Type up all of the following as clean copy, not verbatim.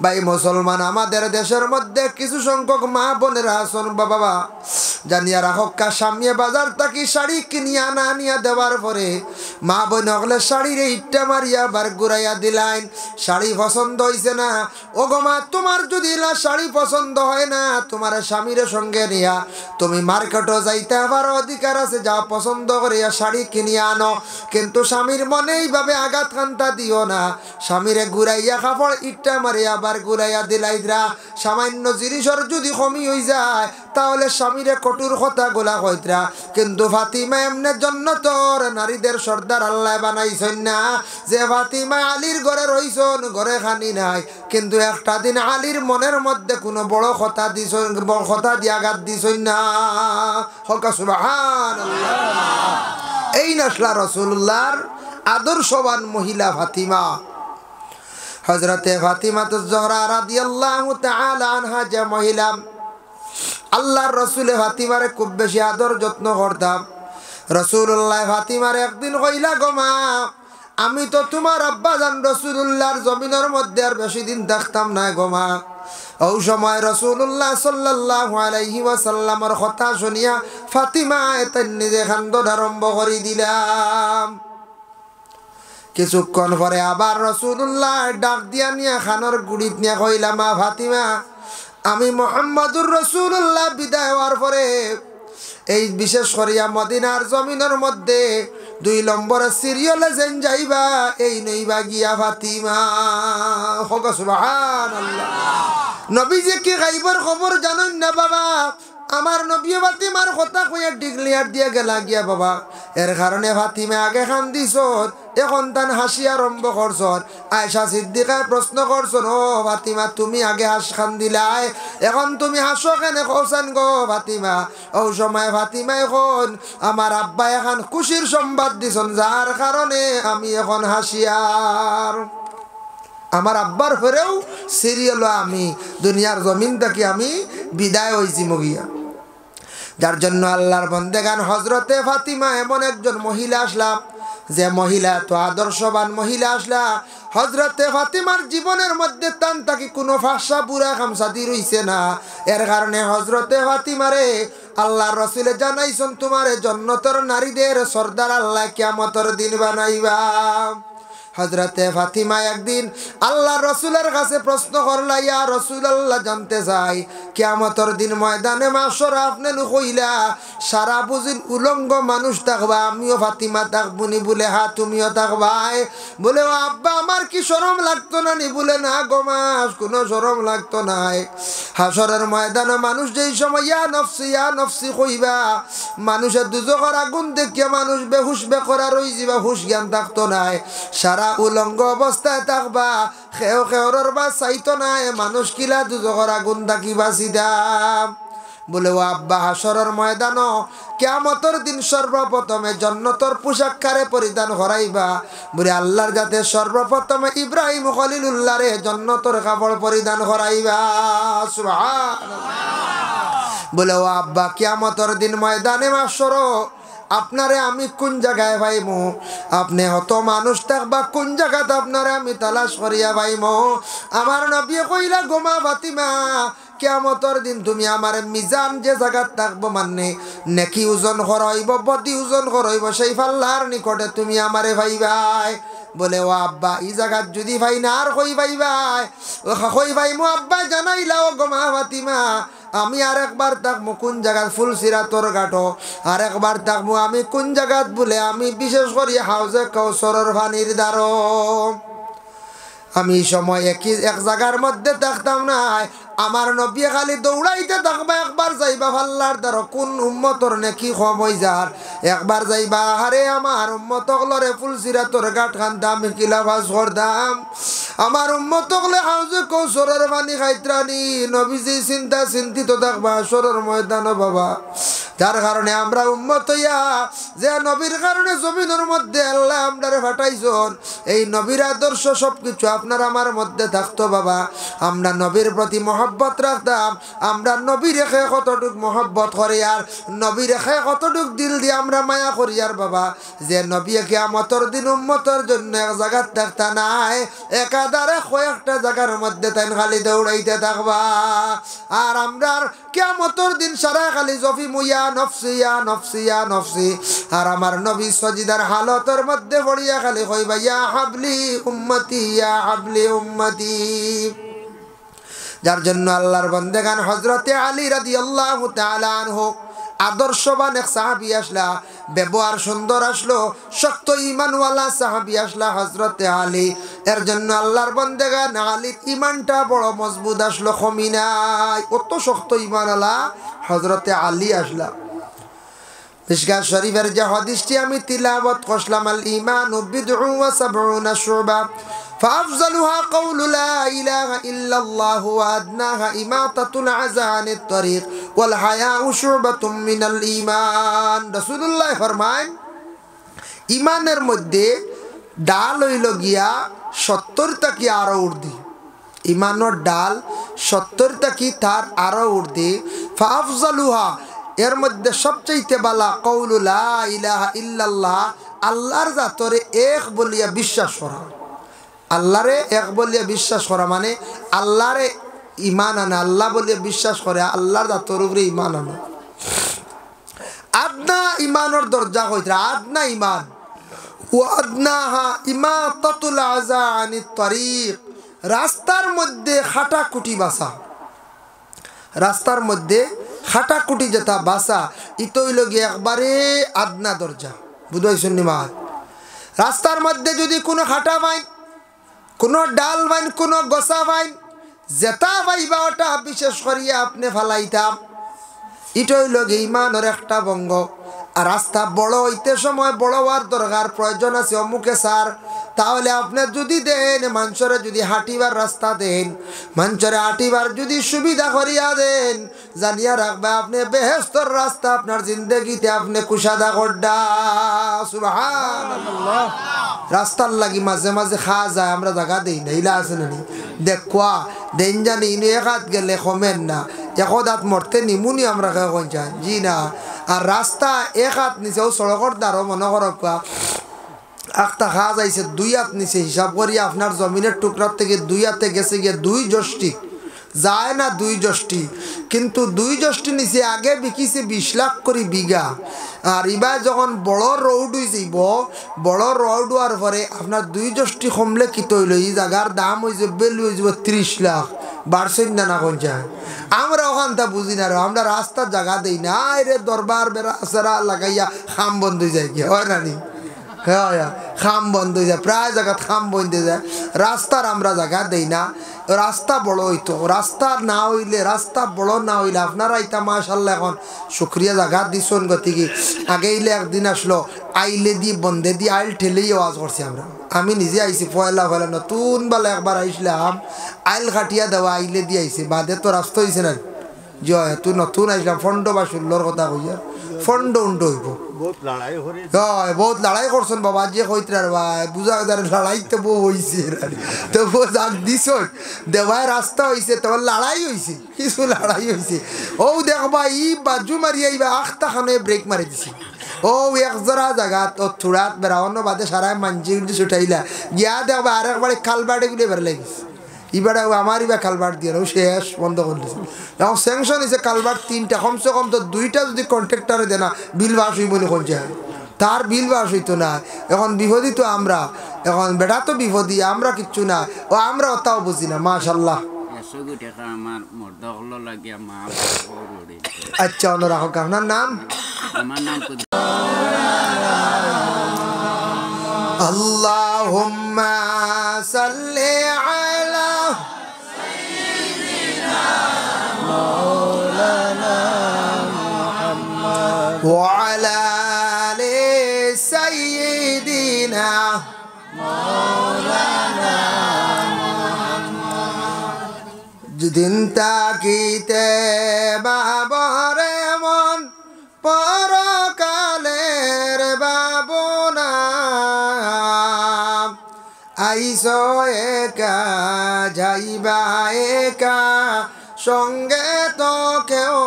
ভাই মুসলমান, আমাদের দেশের মধ্যে কিছু সংখ্যক মা বোনেরা আছেন বাবা, জানিয়া রাখক্কা সামনে বাজার থাকি শাড়ি কিনিয়া না নিয়া দেওয়ার পরে মা বোন হলে শাড়ির ইট্টা মারিয়া বার ঘুরাইয়া দিলাইন। শাড়ি পছন্দ হয়েছে না, ও গো মা, তোমার যদি শাড়ি পছন্দ হয় না, তোমার স্বামীর সঙ্গে নিয়া তুমি মার্কেটও যাইতে পারো, অধিকার আছে, যা পছন্দ করিয়া শাড়ি কিনিয়া আনো। কিন্তু স্বামীর মনে এইভাবে আঘাত কান্তা দিও না। স্বামীরে ঘুরাইয়া কাপড় ইট্টা মারিয়া বার ঘুরাইয়া দিলাইদরা। সামান্য জিনিসের যদি কমি হয়ে যায় তাহলে স্বামীরে কঠোর কথা গোলা কইতরা। কিন্তু ফাতিমা এমনে জন্নতর নারীদের সর্দার আল্লাহ বানাইছেন না, যে ফাতিমা আলীর ঘরে রইছেন, ঘরে খানি নাই, কিন্তু একটা দিন আলীর মনের মধ্যে কোনো বড় কথা দিছেন, বড় কথা দিয়ে আঘাত দিছেন না। হকা সুবহানাল্লাহ। এই নসলা রাসূলুল্লাহর আদর্শবান মহিলা ফাতিমা, হযরতে ফাতিমাতুজ জোহরা রাদিয়াল্লাহু তাআলা আনহা, যে মহিলা আল্লাহর রাসূল ফাতিমারে খুব বেশি আদর যত্ন করতাম। রাসূলুল্লাহ ফাতিমারে একদিন কইলা, গো মা, আমি তো তোমার আব্বাজান রাসূলুল্লাহর জমিনের মধ্যে আর বেশি দিন থাকতাম না গো মা। ওই সময় রাসূলুল্লাহ সাল্লাল্লাহু আলাইহি ওয়াসাল্লামের কথা শুনিয়া ফাতিমা এতেন নিজে কান্দন আরম্ভ করে দিলাম। কিছুক্ষণ পরে আবার রাসূলুল্লাহ ডাক দিয়া নিয়া খানোর গুড়িত নিয়া কইলা, মা ফাতিমা, আমি মুহাম্মদুর রাসূলুল্লাহ বিদায় হওয়ার পরে এই বিশেষ করিয়া মদিনার জমিনের মধ্যে 2 নম্বরের সিরিয়ালে যেন যাইবা, এই নইবা গিয়া ফাতিমা। হকা সুবহানাল্লাহ। নবীজি কি গায়বের খবর জানেন না বাবা? আমার নবী ফাতিমার কথা কইয়া ডিক্লিয়ার দিয়ে গেলা গিয়া বাবা। এর কারণে ফাতিমা আগে কান্দিছত, এখন তান হাসি আরম্ভ করছন। আয়েশা সিদ্দিকা প্রশ্ন করছন, ও ফাতিমা, তুমি আগে কান্দিলাই, এখন তুমি হাসো কেন কৌসান গো ফাতিমা? ও সময় ফাতিমা এখন আমার আব্বা এখন খুশির সংবাদ দিছন, যার কারণে আমি এখন হাসিয়ার। আমার আব্বার ফেরেও সিরিয়াল আমি দুনিয়ার জমিন থেকে আমি বিদায় হয়েছি মগিয়া। যার জন্য আল্লাহর বন্দেগান হজরতে ফাতিমা এমন একজন মহিলা আসলাম, যে মহিলা তো আদর্শবান মহিলা আসলা। হজরতে ফাতিমার জীবনের মধ্যে তান তাকে কোনো ফাঁসা বুড়া খামসাদি রইছে না। এর কারণে হজরতে ফাতিমারে আল্লাহর রাসূল জানাইছেন, তোমারে জান্নাতের নারীদের সর্দার আল্লাহ কিয়ামতের দিন বানাইবা। হযরতে ফাতিমা একদিন আল্লাহর রাসূলের কাছে প্রশ্ন করলা, ইয়া রাসূলুল্লাহ, জানতে চাই কিয়ামতের দিন ময়দানে মাশর আপনি কইলা সারা বুঝিন উলঙ্গ মানুষ থাকবা, আমিও ফাতিমা থাকবনি? বলে হ্যাঁ, তুমিও থাকবাই। বলে ও আব্বা, আমার কি শরম লাগতো না নি? বলে না গো মা, কোনো শরম লাগতো না। হাসরের ময়দানে মানুষ যেই সময় ইয়া নফসি কইবা, মানুষের দুজকের আগুন দেখিয়া মানুষ বেহুশ বেকরা রই যাবা, হুশ জ্ঞান থাকতো না। সারা উলঙ্গ অবস্থায় থাকবা, খেও খেওর বা চাইতো নাই, মানুষ কিলা দুজকের আগুন থাকি বাঁচি দাম। বলে ও আব্বা, হাসরের ময়দান কিয়ামতের দিন সর্বপ্রথমে জান্নাতের পোশাক কারে পরিধান করাইবা? বলে আল্লাহর জাতে সর্বপ্রথমে ইব্রাহিম খলিলুল্লাহরে জান্নাতের কাপড় পরিধান করাইবা। সুবহানাল্লাহ। বলে ও আব্বা, কিয়ামতের দিন ময়দানে মাশর আপনারে আমি কোন জায়গায় পাইমু? আপনি হত মানুষ থাকবা, কোন জায়গাতে আপনারে আমি তালাশ করিয়া পাইমু? আমার নবী কইলা, গোমা ফাতিমা, কিয়ামতের দিন তুমি আমার মিজান যে জায়গাত থাকবো, মানে নেকি ওজন করাইব, বদি ওজন করাইব, সেই পাল্লার নিকটে তুমি আমারে পাইবাই। বলে ও আব্বা, এই জায়গাত যদি ভাই না আর কই পাইবাই? কই পাইমু আব্বা? জানাইলা ও গোমা ফাতিমা, আমি আর একবার থাকবো কোন জায়গাত? ফুলসিরাতর ঘাটো। আর একবার থাকবো আমি কোন জায়গাত? বলে আমি বিশেষ করে হাউজে কাউসারের পানির দ্বারো। আমি সময় এক জায়গার মধ্যে থাকতাম না। আমার নবী খালি দৌড়াইতে থাকবা, একবার যাইবা ফাল্লার দ্বারা কোন উম্মতর নেকি কম হয়ে যার, একবার যাইবা আরে আমার উম্মতকলরে ফুলসিরাতর ঘাট খান্তাম, আমি কিলাফাজ করতাম। আমার উম্মতকলে হাউজে কৌসরের পানি খাইত্রানি। নবীজি চিন্তিত থাকবা হাসরের ময়দানে বাবা। যার কারণে আমরা উম্মত হইয়া যে নবীর কারণে জমিনের মধ্যে আল্লাহ আমরারে পাঠাইছেন এই নবীর আদর্শ সবকিছু আপনার আমার মধ্যে থাকতো বাবা আমরা নবীর প্রতি মহব্বত রাখতাম আমরা নবী রেখে কতটুক মহব্বত করি আর নবী রেখে কতটুক দিল দিয়ে আমরা মায়া করি আর বাবা যে নবী কিয়ামতের দিন উম্মতের জন্য এক জায়গায় থাকতা নাই একাধারে কয়েকটা জায়গার মধ্যে তাই খালি দৌড়াইতে থাকবা আর আমরা কিয়ামতের দিন সারা খালি জফি মুইয়া নফসি ইয়া নফসি ইয়া নফসি আর আমার নবী সজিদার হালতের মধ্যে পড়িয়া খালি কইবা ইয়া হাবলি উম্মতি ইয়া হাবলি উম্মতি যার জন্য আল্লাহর বান্দেগান হযরতে আলী রাদিয়াল্লাহু তাআলা আনহু আদর্শবান এক সাহাবী আসলা ব্যবহার সুন্দর আসলো শক্ত ঈমানওয়ালা সাহাবী আসলা হযরতে আলী এর জন্য আল্লাহর বান্দেগান আলীর ঈমানটা বড় মজবুত আসলো কমি নাই কত শক্ত ঈমানওয়ালা হযরতে আলী আসলা মিশকাত শরীফের যে হাদিসটি আমি তিলাওয়াত করলাম আল ঈমানু বিদউ ওয়া সাবউনা শুবা فأفضلها قول لا إله إلا الله وأدناها إماطة الأذى عن الطريق والحياء شعبة من الإيمان رسول الله ফরমায় ঈমানের মধ্যে ডাল হইল গিয়া 70 টাকি আরো উর্দি ঈমানের ডাল 70 টাকি তার আরো উর্দি ফাফজালুহা এর মধ্যে সবচেয়ে বালা কওলু লা ইলাহা ইল্লাল্লাহ আল্লাহর জাতরে এক বলিয়া বিশ্বাস করা আল্লাহরে এক বলিয়া বিশ্বাস করা মানে আল্লাহরে ঈমান আনা আল্লাহ বলিয়া বিশ্বাস করে আল্লাহর জাতর উপরে ঈমান আনা আদনা ঈমানের দরজা কইরা আদনা ঈমান ওয়া আদনাহা ইমাতাতুল আযা আনিত তরিক রাস্তার মধ্যে খাটাকুটি বাসা রাস্তার মধ্যে খাটাকুটি যেটা বাসা ইতইল গিয়ে একবারে আদনা দরজা বুঝাইছেন নি মা রাস্তার মধ্যে যদি কোনো খাটা পাই কোনো ডাল বাইন কোনো গোসা বাইন যেটা পাইবা ওটা বিশেষ করিয়া আপনি ফালাইতাম এটাই লগে ঈমানের একটা বঙ্গ আর রাস্তা বড় হইতে সময় বড় হওয়ার দরকার প্রয়োজন আছে অমুকে স্যার তাহলে আপনি যদি দেন মানুষরে যদি হাঁটিবার রাস্তা দেন মানুষরে হাঁটিবার যদি সুবিধা করিয়া দেন জানিয়া রাখবা আপনি বেহেশতর রাস্তা আপনার জিন্দগিতে আপনি কুশাদা করডা সুবহানাল্লাহ রাস্তার লাগি মাঝে মাঝে খাওয়া যায় আমরা জায়গা দেই না ইলা আছে না দেখুয়া দেন জানি ইনু এক হাত গেলে কমেন না এক হাত মরতে নিমুনি আমরা কোন চাই জি না আর রাস্তা এক হাত নিচেও সড়কর দ্বারও মনে করক একটা খাওয়া যাইছে 2 হাত নিচে হিসাব করি আপনার জমিনের টুকরার থেকে 2 হাতে গেছে গিয়ে 2 যষ্টি যায় না 2 যষ্টি কিন্তু 2 যষ্টি নিচে আগে বিকিছে 20 লাখ করে বিঘা আর এবার যখন বড় রোড হয়ে যাইব বড় রোড হওয়ার পরে আপনার 2 যষ্টি কমলে কি তৈল এই জায়গার দাম হয়ে যাবে বেলু হয়ে যাব 30 লাখ বাড়ছেন না কোন যায় আমরা ওখানটা বুঝি না আমরা রাস্তার জায়গা দেই না রে দরবার বেড়া সেরা লাগাইয়া খাম বন্ধ হয়ে যায় কি হয় না নি হ্যাঁ খাম বন্ধ হয়ে যায় প্রায় জায়গা খাম বন্ধ হয়ে যায় রাস্তার আমরা জায়গা দেই না রাস্তা বড় হইতো রাস্তা না হইলে রাস্তা বড় না হইলে আপনারা ইতা মাশাআল্লাহ এখন শুকরিয়া জায়গা দিছন গতিকে আগে ইলে একদিন আসলো আইলে দি বন্ধে দি আইল ঠেলেই আওয়াজ করছি আমরা আমি নিজে আইছি পয়লা নতুন বেলা একবার আইসলাম আইল কাটিয়া দেওয়া আইলে দিয়ে আইছি বাদে তো রাস্তা হয়েছে না জয় তুই নতুন আইসলাম ফন্ড বা ষোলোর কথা কইয়া ফন্ড উন্ড হইব বহুত লড়াই করছেন বাবা যে কইতার ভাই বুঝা লড়াই তো বউ হয়েছে তো বউ যাক দিস দেওয়ায় রাস্তা হয়েছে তোমার লড়াই হয়েছে কিছু লড়াই হয়েছে ও দেখবা ই বাজু মারি আইবা আখটা খানে ব্রেক মারি দিছি ও এক জোড়া জায়গা তো থোড়াত বেড়ানো বাদে সারাই মানজি ছুটাইলা গিয়া দেখবা আর একবার খালবাড়ে গুলি বের লাগিস এবারে আমার এবার কালভার্ট দিয়ে শেষ বন্ধ করে দিয়েছে এখন স্যাংশন হয়েছে কালভার্ট 3টা কমসে কম তো 2টা যদি কন্ট্রাক্টরে দেয় না বিল বাস হই বলে কোন যায় তার বিল বাস হইতো না এখন বিপদী তো আমরা এখন বেটা তো বিপদী আমরা কিচ্ছু না ও আমরা ওটাও বুঝি না মাশাআল্লাহ আচ্ছা অন্য রাখো আপনার নাম আল্লাহুম্মা সাল্লি আলা সাইয়্যিদিনা মাওলানা মুহাম্মদ ওয়া আলা আলি সাইয়্যিদিনা মাওলানা মুহাম্মদ দিন তাকিতে বাবরে মন একা যাইবা একা সঙ্গে তো কেউ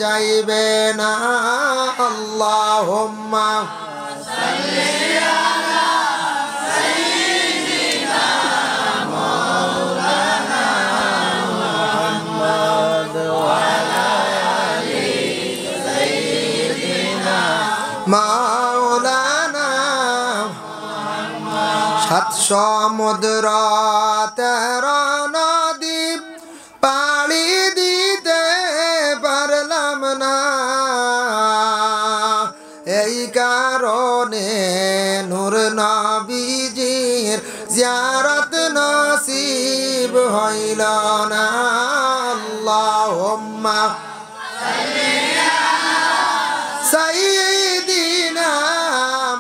যাইবে না আল্লাহুম্মা সাল্লি আলা সাইয়্যিদিনা মাওলানা মুহাম্মদ ওয়া আলা আলি সাইয়্যিদিনা মাওলানা সাত সমুদ্র 13 নদী পাড়ি দিতে পারলাম না এই কারণে নূর নবীজির জিয়ারত নসিব হইল না আল্লাহুম্মা সাল্লি আলা সাইয়্যিদিনা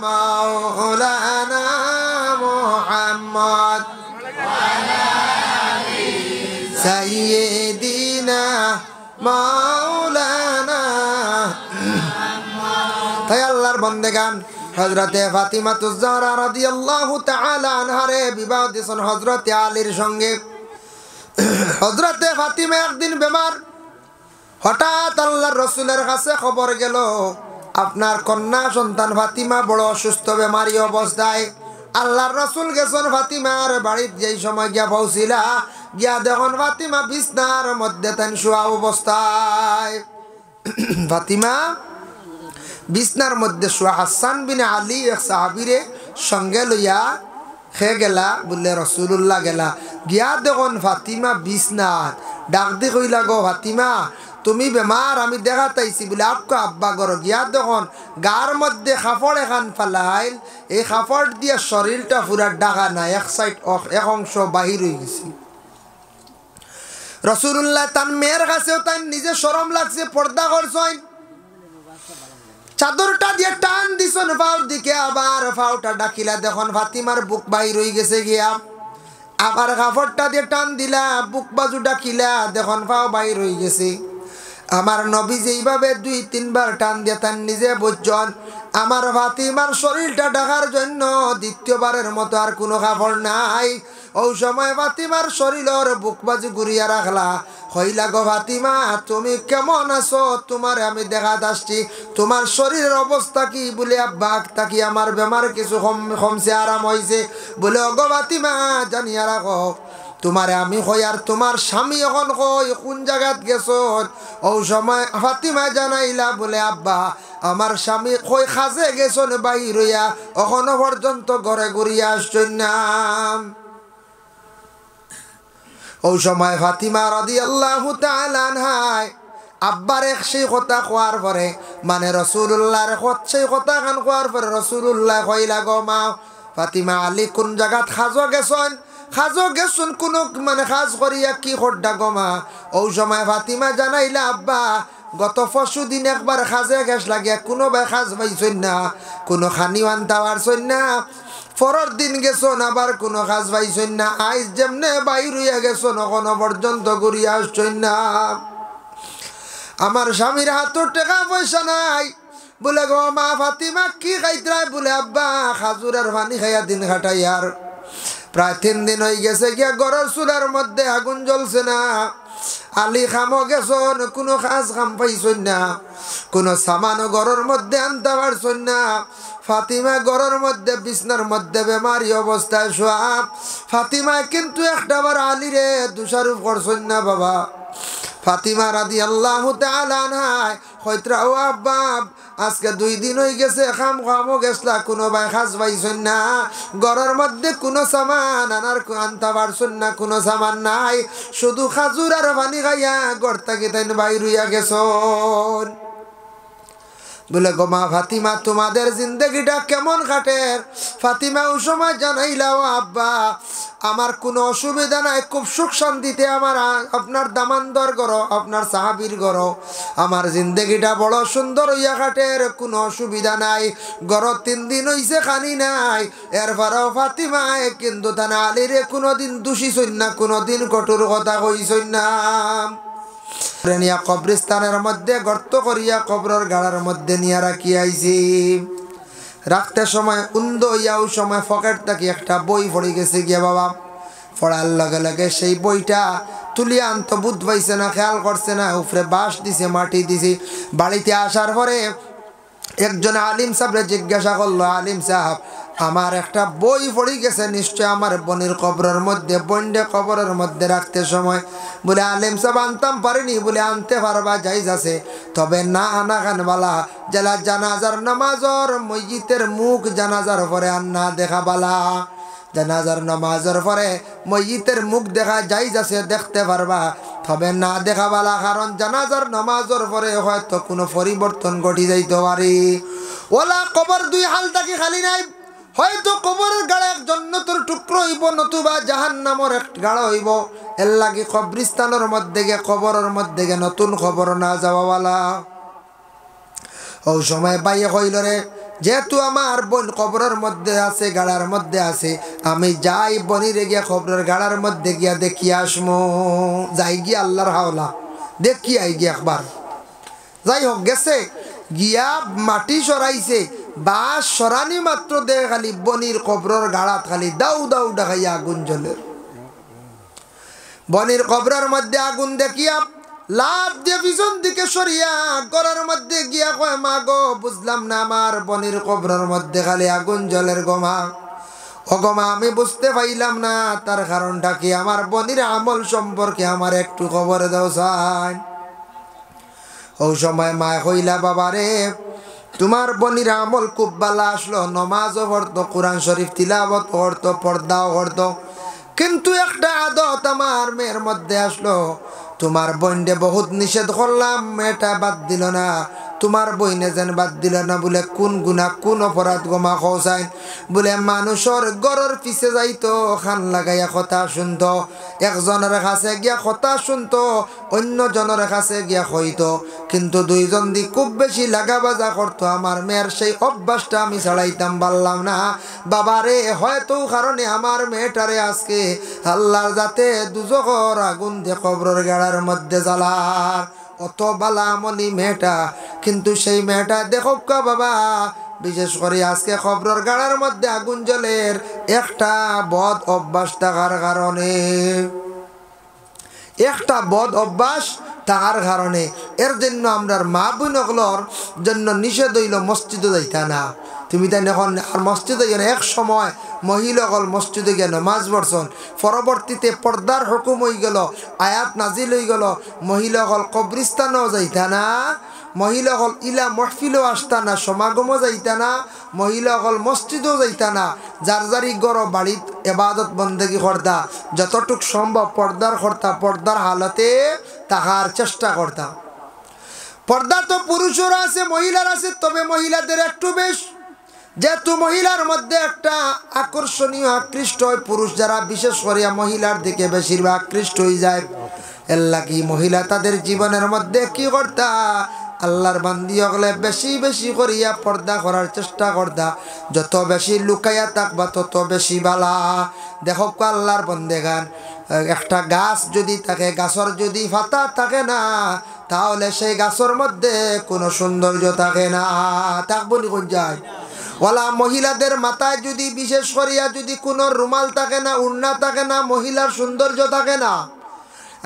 মাওলানা মুহাম্মদ সাইয়্যিদিনা মাওলানা তাই আল্লাহর বান্দেগান হযরতে ফাতিমাতুজ জাহরা রাদিয়াল্লাহু তাআলা আনহারে বিবাহ দিয়েছেন হযরতে আলীর সঙ্গে। হযরতে ফাতিমা একদিন বেমার, হঠাৎ আল্লাহর রাসূলের কাছে খবর গেল আপনার কন্যা সন্তান ফাতিমা বড় অসুস্থ বেমারি অবস্থায়। আল্লাহর রাসূল গেছেন ফাতিমার বাড়িতে, যেই সময় গিয়া পৌঁছিলা গিয়া দেখুন ফাতিমা বিছনার মধ্যে তান শোয়া অবস্থায়। ফাতিমা বিছনার মধ্যে শোয়া। হাসান বিন আলী এক সাহাবীরে সঙ্গে লইয়া খেয়ে গেলা বললে রাসূলুল্লাহ গেলা, গিয়া দেখুন ফাতিমা বিছনাত। ডাক দি কইলা গো ফাতিমা তুমি বেমার, আমি দেখা তাইছি বলে আপকা আব্বা গর। গিয়া দেখুন গার মধ্যে কাপড় এখান ফালাইল, এই কাপড় দিয়া শরীরটা পুরা ডাকা নাই, এক সাইড এক অংশ বাহির হয়ে গেছে। রাসূলুল্লাহ তার মেয়ের কাছেও তাই নিজে শরম লাগছে, পর্দা করছেন, চাদরটা দিয়ে টান দিছেন পাউর দিকে, আবার পাউটা ডাকিলা দেখুন ফাতিমার বুক বাহির হয়ে গেছে গিয়া। আবার কাপড়টা দিয়ে টান দিলা, বুক বাজু ডাকিলা দেখুন পাও বাহির হয়ে গেছে। আমার নবী যেইভাবে 2-3 বার টান দিয়ে তার নিজে বুঝছেন আমার ফাতিমার শরীরটা ঢাকার জন্য দ্বিতীয়বারের মতো আর কোনো কাপড় নাই। ওই সময় ফাতিমার শরীরের বুক বাজু ঘুরিয়া রাখলা, হইলা গো ফাতিমা তুমি কেমন আছো, তোমার আমি দেখা আসছি, তোমার শরীরের অবস্থা কি? বলে আব্বা তাকি আমার বেমার কিছু কমছে, আরাম হয়েছে। বলে অগো ফাতিমা জানিয়া রাখো তোমারে আমি কই আর তোমার স্বামী এখন কই কোন জায়গাত গেছো? ওই সময় ফাতিমা জানাইলা বলে আব্বা আমার স্বামী কই খাজে গেছন বাহির হইয়া, এখনো পর্যন্ত ঘরে ঘুরিয়া আসছেন না। ওই সময় ফাতিমা রাদিয়াল্লাহু তাআলা আনহা আব্বার এক সেই কথা কোয়ার পরে, মানে রাসূলুল্লাহর সেই কথা খান কোয়ার পরে রাসূলুল্লাহ কইলা গো মা ফাতিমা আলী কোন জায়গাত খাজো গেছন? খাজো গেছুন কোনো মানে খাজ করিয়া কি খড্ডা গমা? ওই সময় ফাতিমা জানাইলা আব্বা গত 5 দিন একবার খাজে গেছ লাগিয়া কোনো ভাই খাজ পাইছেন না, কোনো খানি আনতে পারছেন না। পরের দিন গেছন আবার কোনো কাজ পাইছেন না, আইজ যেমনে বাইর হইয়া গেছন এখনো পর্যন্ত ঘুরিয়া আসছেন না। আমার স্বামীর হাতের টাকা পয়সা নাই। বলে গো মা ফাতিমা কি খাইতরাই? বলে আব্বা খাজুরের পানি খাইয়া দিন কাটাই। আর প্রায় 3 দিন হয়ে গেছে গিয়া ঘরের চুলার মধ্যে আগুন জ্বলছে না। আলী খামো গেছন কোনো কাজ খাম পাইছেন না, কোনো সামানও ঘরের মধ্যে আনতে পারছেন না। ফাতিমা ঘরের মধ্যে বিছনার মধ্যে বেমারি অবস্থায় শোয়া। ফাতিমা কিন্তু একটাবার আলীরে দোষারোপ করছেন না বাবা। ফাতিমা রাদিয়াল্লাহু তাআলা আনহা কইতরা ও আব্বা আজকে 2 দিন হয়ে গেছে খামো গেছলা, কোনো ভাই খাজ পাইছেন না, ঘরের মধ্যে কোনো সামান আনতে পারছেন না, কোনো সামান নাই, শুধু খাজুর আর পানি খাইয়া ঘর থেকে তাই বাইর হইয়া গেছন। বলে গো মা ফাতিমা তোমাদের জিন্দগিটা কেমন কাটে? ফাতিমা ওই সময় জানাইলাও আব্বা আমার কোনো অসুবিধা নাই, খুব সুখ শান্তিতে আমার আপনার দামানদর গড় আপনার সাহাবীর গড় আমার জিন্দগিটা বড় সুন্দর হইয়া কাটের, কোনো অসুবিধা নাই। গড় 3 দিন হইছে খানি নাই। এরপরেও ফাতিমায় কিন্তু তানা আলীরে কোনোদিন দোষিছই না, কোনোদিন কঠোর কথা কইছই না। কবরস্থানের মধ্যে গর্ত করিয়া কবরের গাড়ার মধ্যে নিয়ে রাখি আইছি। রাখতে সময় উন্দ হইয়া ওই সময় পকেট থেকে একটা বই পড়ে গেছে গিয়া বাবা। পড়ার লগে লগে সেই বইটা তুলিয়া আনত, বুধ পাইছে না, খেয়াল করছে না, উপরে বাঁশ দিছে, মাটি দিছে। বাড়িতে আসার পরে একজন আলিম সাহেবরে জিজ্ঞাসা করলো, আলিম সাহেব আমার একটা বই পড়ে গেছে, নিশ্চয় আমার বোনের কবরের মধ্যে, বন্ডে কবরের মধ্যে রাখতে সময়। বলে আলিম সাহেব আনতাম পারিনি। বলে আনতে পারবা, জায়েজ আছে, তবে না আনা খান বালা, যারা জানাজার নামাজর মসজিদের মুখ জানাজার পরে আর না দেখা বালা। জানাজার নামাজের পরে মসজিদের মুখ দেখা জায়েজ আছে, দেখতে পারবা, তবে না দেখা বালা, কারণ জানাজার নামাজের পরে হয়তো কোনো পরিবর্তন ঘটি যাইতে পারে। ওলা কবর দুই হাল থাকি খালি নাই, হয়তো কবরের গাড়ে এক জন্নতের টুকরো হইব, নতুবা জাহান্নামের এক গাড়া হইব। এর লাগি কবরিস্তানের মধ্যে গিয়ে, কবরের মধ্যে গিয়ে নতুন খবর না যাওয়াওয়ালা। ওই সময় বাইয়ে কইল, রে যেহেতু আমার বোন কবরের মধ্যে আছে, গাড়ার মধ্যে আছে, আমি যাই বনিরে গিয়া কবরের গাড়ার মধ্যে গিয়া দেখি আসমো। যাই গিয়া আল্লাহর হাওলা দেখি আই গিয়া একবার। যাই হোক গেছে গিয়া মাটি সরাইছে, বাস সরানি মাত্র দেখে খালি বনির কবরের গাড়াত খালি দাউ দাউ ডাকাইয়া আগুন জ্বলে। বনির কবরের মধ্যে আগুন দেখিয়া লাভ দিয়ে পিছন দিকে সরিয়া ঘরের মধ্যে গিয়া কয়, মা গো বুঝলাম না, আমার বনির কবরের মধ্যে খালি আগুন জ্বলের গোমা। ও গোমা আমি বুঝতে পাইলাম না, তার কারণটা কি? আমার বনির আমল সম্পর্কে আমার একটু খবর দাও চাই। ওই সময় মা কইলা, বাবা রে তোমার বনির আমল খুব ভালো আসলো, নমাজও পড়তো, কোরআন শরীফ তিলাওয়াত করতো, পর্দাও করতো, কিন্তু একটা আদত আমার মেয়ের মধ্যে আসলো। তোমার বইনে বহুত নিষেধ করলাম, মেয়েটা বাদ দিল না। তোমার বইনে যেন বাদ দিল না। বলে কোন গুনাহ কোন অপরাধ গোমা খোঁজাইন? বলে মানুষের গরর পিছে যাইতো, খান লাগাইয়া কথা শুনতো, একজনের কাছে গিয়া কথা শুনতো, অন্য জনের কাছে গিয়া হইতো, কিন্তু দুইজন দি খুব বেশি লাগা বাজা করতো। আমার মেয়ের সেই অভ্যাসটা আমি ছাড়াইতাম পারলাম না। বাবারে হয়তো কারণে আমার মেয়েটারে আজকে আল্লাহর যাতে দুজখর আগুন দিয়ে কবরের গাড়ার মধ্যে জ্বালার। অত বালা আমলি মেয়েটা, কিন্তু সেই মেয়েটা দেখো কা বাবা, বিশেষ করে আজকে কবরের গাড়ার মধ্যে আগুন জ্বলের একটা বদ অভ্যাস থাকার কারণে, একটা বদ অভ্যাস থাকার কারণে। এর জন্য আমরার মা বোনগুলোর জন্য নিষেধ হইল মসজিদে যাইতা না। তুমি তাই এখন আর মসজিদে গেলে এক সময় মহিলাগল মসজিদে গিয়ে নামাজ পড়ছন, পরবর্তীতে পর্দার হুকুম হয়ে গেল, আয়াত নাজিল হয়ে গেল, মহিলাগল কবরিস্তানও যাইতা না, মহিলাগল ইলা মহফিলও আসতা না, সমাগমও যাইতা না, মহিলাগল মসজিদও যাইতা না। যার যারি গড় বাড়িত এবাদত বন্দেগি করতা, যতটুক সম্ভব পর্দার করতা, পর্দার হালতে তাহার চেষ্টা করতা। পর্দা তো পুরুষের আছে, মহিলার আছে, তবে মহিলাদের একটু বেশ, যেহেতু মহিলার মধ্যে একটা আকর্ষণীয় আকৃষ্ট হয়, পুরুষ যারা বিশেষ করিয়া মহিলার দিকে বেশিরভাগ আকৃষ্ট হয়ে যায়। এর লাগি মহিলা তাদের জীবনের মধ্যে কি করতা, আল্লাহর বান্দি হলে বেশি বেশি করিয়া পর্দা করার চেষ্টা করতা। যত বেশি লুকাইয়া থাকবা তত বেশি বালা। দেখো আল্লাহর বন্দেগান, একটা গাছ যদি থাকে, গাছের যদি পাতা থাকে না, তাহলে সেই গাছের মধ্যে কোনো সৌন্দর্য থাকে না। থাকবো নি কোন যায়? ওলা মহিলাদের মাথায় যদি বিশেষ করিয়া যদি কোনো রুমাল থাকে না, উড়না থাকে না, মহিলার সৌন্দর্য থাকে না।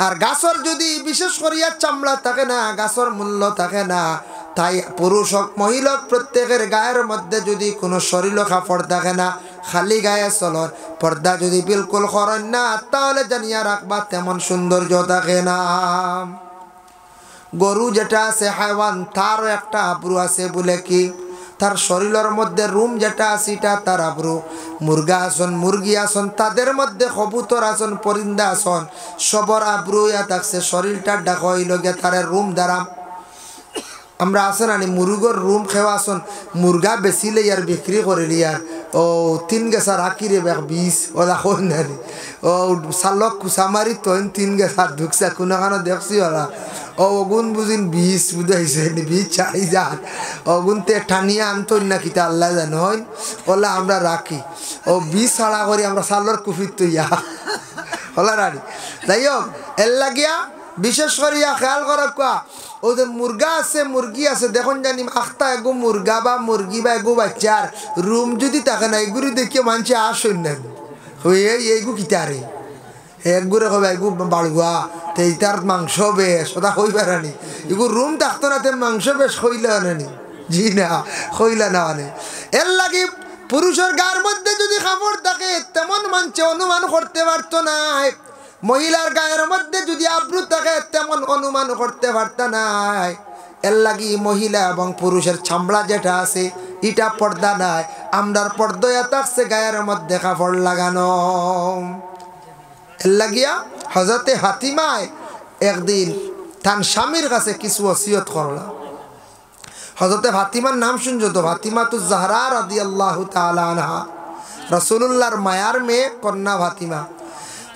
আর গাছের যদি বিশেষ করিয়া চামড়া থাকে না, গাছের মূল্য থাকে না। তাই পুরুষ হোক মহিলা হোক, প্রত্যেকের গায়ের মধ্যে যদি কোনো শরীর কাপড় থাকে না, খালি গায়ে চলন, পর্দা যদি বিলকুল করেন না, তাহলে জানিয়া রাখবা তেমন সৌন্দর্য থাকে না। গরু যেটা আছে হাইওয়ান, তারও একটা আব্রু আছে, বলে কি তার শরীরের মধ্যে রুম যেটা আছে এটা তার আব্রু। মুরগা আসন, মুরগি আসন, তাদের মধ্যে কবুতর আসন, পরিন্দা আসন, সবর আব্রু ইয়া থাকছে, শরীরটা ডাকা হইল গে তার রুম দ্বারা। আমরা আসেন আনি মুরগর রুম খেওয়া আসন, মুরগা বেচিলে ইয়ার বিক্রি করিলি আর ও 3 গেছা রাখি রে বেক 20 ওলা কই নানি ও সালক কুসামারি তৈন 3 গেছা ঢুকছে কোনখানে দেখছি ওরা ও ওগুন বুঝিন 20 বুঝাইছে 20 চাই যান ওগুনতে ঠানিয়া আনতই না কিতা আল্লাহ জানে হয় ওলা আমরা রাখি ও 20 ছাড়া করি আমরা সালর কুফির তৈয়া ওলা রানি যাই হোক এর লাগিয়া বিশেষ করিয়া খেয়াল করা কোয়া ওদের মুরগা আছে মুরগি আছে দেখুন জানি আখতা এগো মুরগা বা মুরগি বা এগো বাচ্চার রুম যদি থাকে না এগুলি দেখিয়ে মানুষে আসেন না হয়ে এইগু কিতারে একগুড়ে কবে এগু বাড়ুয়া তেইটার মাংস বেশ ওটা হইবার আনি এগু রুম থাকতো না তে মাংস বেশ হইলে আনেনি জি না হইলা না আনে এর লাগে পুরুষের গার মধ্যে যদি কাপড় থাকে তেমন মানছে অনুমান করতে পারতো না মহিলার গায়ের মধ্যে যদি আব্রু থাকে তেমন অনুমান করতে পারত নাই এর লাগি মহিলা এবং পুরুষের চামড়া যেটা আছে এটা পর্দা নাই আমরার পর্দা থাকছে গায়ের মধ্যে কাপড় লাগানো এর লাগিয়া হযরতে ফাতিমায় একদিন তার স্বামীর কাছে কিছু ওসিয়ত করল হযরতে ফাতিমার নাম শুনছো তো ফাতিমাতুজ জাহরা রাদিয়াল্লাহু তাআলা আনহা রাসূলুল্লাহর মায়ার মেয়ে কন্যা ফাতিমা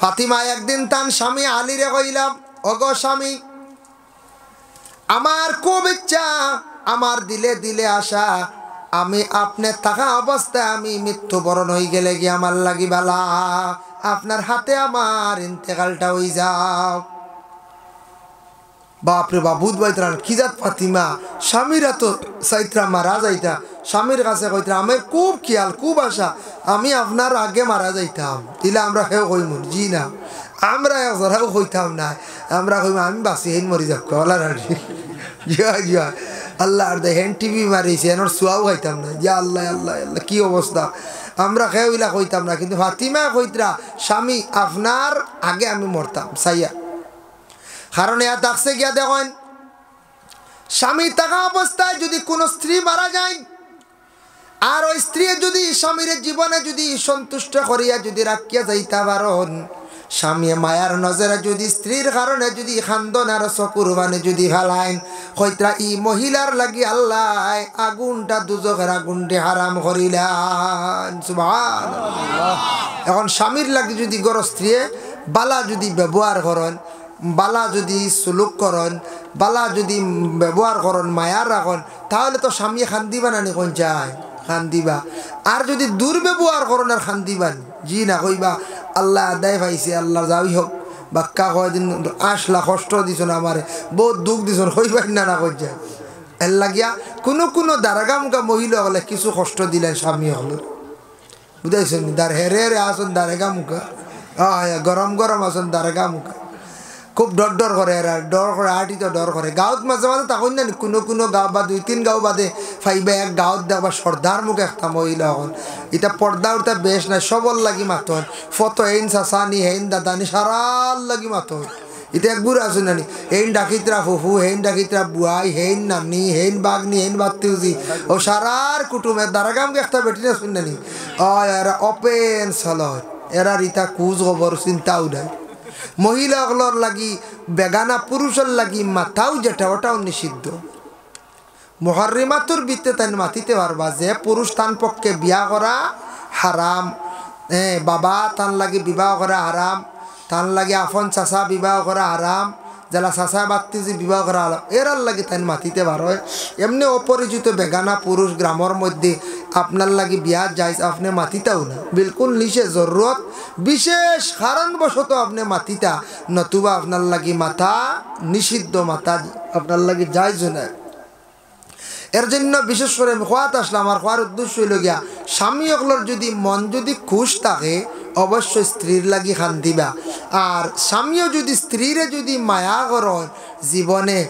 ফাতিমা একদিন তার স্বামী আলীরে কইলাম ওগো স্বামী আমার খুব ইচ্ছা আমার দিলে দিলে আশা আমি আপনি থাকা অবস্থায় আমি মৃত্যুবরণ হয়ে গেলে কি আমার লাগি বালা আপনার হাতে আমার ইন্তেকালটা হয়ে যাও বাপরে বাবুদ বাইতরান কি জাত ফাতিমা স্বামীরা তো সাইত্রা মারা যাইতা স্বামীর কাছে কইতা আমার খুব খেয়াল খুব আশা আমি আপনার আগে মারা যাইতাম দিলে আমরা হেও কইম জি না আমরা একজরাও কইতাম না আমরা কইম আমি বাঁচি হেন মরি যাক কলার জিয়া জিয়া আল্লাহ আর দেখেন টিভি মারিছে এনার চুয়াও খাইতাম না যা আল্লাহ আল্লাহ আল্লাহ কি অবস্থা আমরা খেয়েলা কইতাম না কিন্তু ফাতিমা কইতরা স্বামী আপনার আগে আমি মরতাম সাইয়া কারণ এ দেখছে গিয়া দেখেন স্বামী থাকা অবস্থায় যদি কোনো স্ত্রী মারা যায় আর ওই স্ত্রী যদি স্বামীর জীবনে যদি সন্তুষ্ট করিয়া যদি রাখিয়া যাইতে পারেন স্বামী মায়ার নজরে যদি স্ত্রীর কারণে যদি খান্দন আর চকুর মানে যদি ফেলাইন কইতরা ই মহিলার লাগি আল্লাহ আগুনটা দুজকের আগুনটি হারাম করিলেন সুবহানাল্লাহ এখন স্বামীর লাগি যদি গর স্ত্রী বালা যদি ব্যবহার করেন বালা যদি সুলুক করেন বালা যদি ব্যবহার করেন মায়ার রাখেন তাহলে তো স্বামী খান দিবা না নি কোন চায় খান দিবা আর যদি দুর্ব্যবহার করেন আর খান দিবান জি না কইবা আল্লাহ আদায় পাইছে আল্লাহ যাই হোক বাক্কা কয়দিন আসলা কষ্ট দিছ না আমারে বহুত দুঃখ দিছ হইবাই না না কই যায় এর লাগিয়া কোনো দারাগামুকা মহিলা হলে কিছু কষ্ট দিলেন স্বামী হলো বুঝাইছেন দার হেরে হেরে আসুন দারেগামুকা গরম গরম আসুন দারেগামুকা খুব ডর করে এরা ডর করে আটি তো ডর করে গাঁৱত মাঝে মাঝে তখন না কোনো গাঁও বা 2-3 গাঁও বাদে ফাইবা এক গাঁৱত দেখবা সর্দার মুখে একটা মহিলা হন এটা পর্দা উঠা বেশ নাই সবল লাগি মাতন ফটো হেন চাচানি হেন দাদানি সারাল লাগি মাতন এটা একবার আছে নানি হেন ডাকিতরা ফুফু হেন ডাকিতরা বুয়াই হেন নানি হেন বাগনি হেন বাত্তিউজি ও সারার কুটুমের দারাগামকে একটা বেটি না শুন নানি এরা ওপেন চলত এরা রিতা কুজ খবর চিন্তা উঠায় মহিলাগুলোর লাগি বেগানা পুরুষের লাগি মাথাও যেটা ওটাও নিষিদ্ধ মুহাররিমাতুর ভিতরে তাই মাতিতে পারবা যে পুরুষ তান পক্ষে বিয়া করা হারাম বাবা তান লাগি বিবাহ করা হারাম তান লাগি আফন চাচা বিবাহ করা হারাম যারা চাচা বাত্তি যে বিবাহ করা হারাম এরার লাগি তাই মাতিতে পারো এমনি অপরিচিত বেগানা পুরুষ গ্রামের মধ্যে আপনার লাগি বিয়া যাইস আপনি মাতিতাও না বিলকুল নিষে জরুরত বিশেষ কারণবশত আপনি মাতিতা নতুবা আপনার লাগি মাথা নিষিদ্ধ মাথা আপনার লাগি যাইজ না এর জন্য বিশেষ করে আমি খোয়াত আসলাম আর খোয়ার উদ্দেশ্য হইল গিয়া স্বামী অকলর যদি মন যদি খুশ থাকে অবশ্যই স্ত্রীর লাগি খান দিবা আর স্বামীও যদি স্ত্রীরে যদি মায়া করেন জীবনে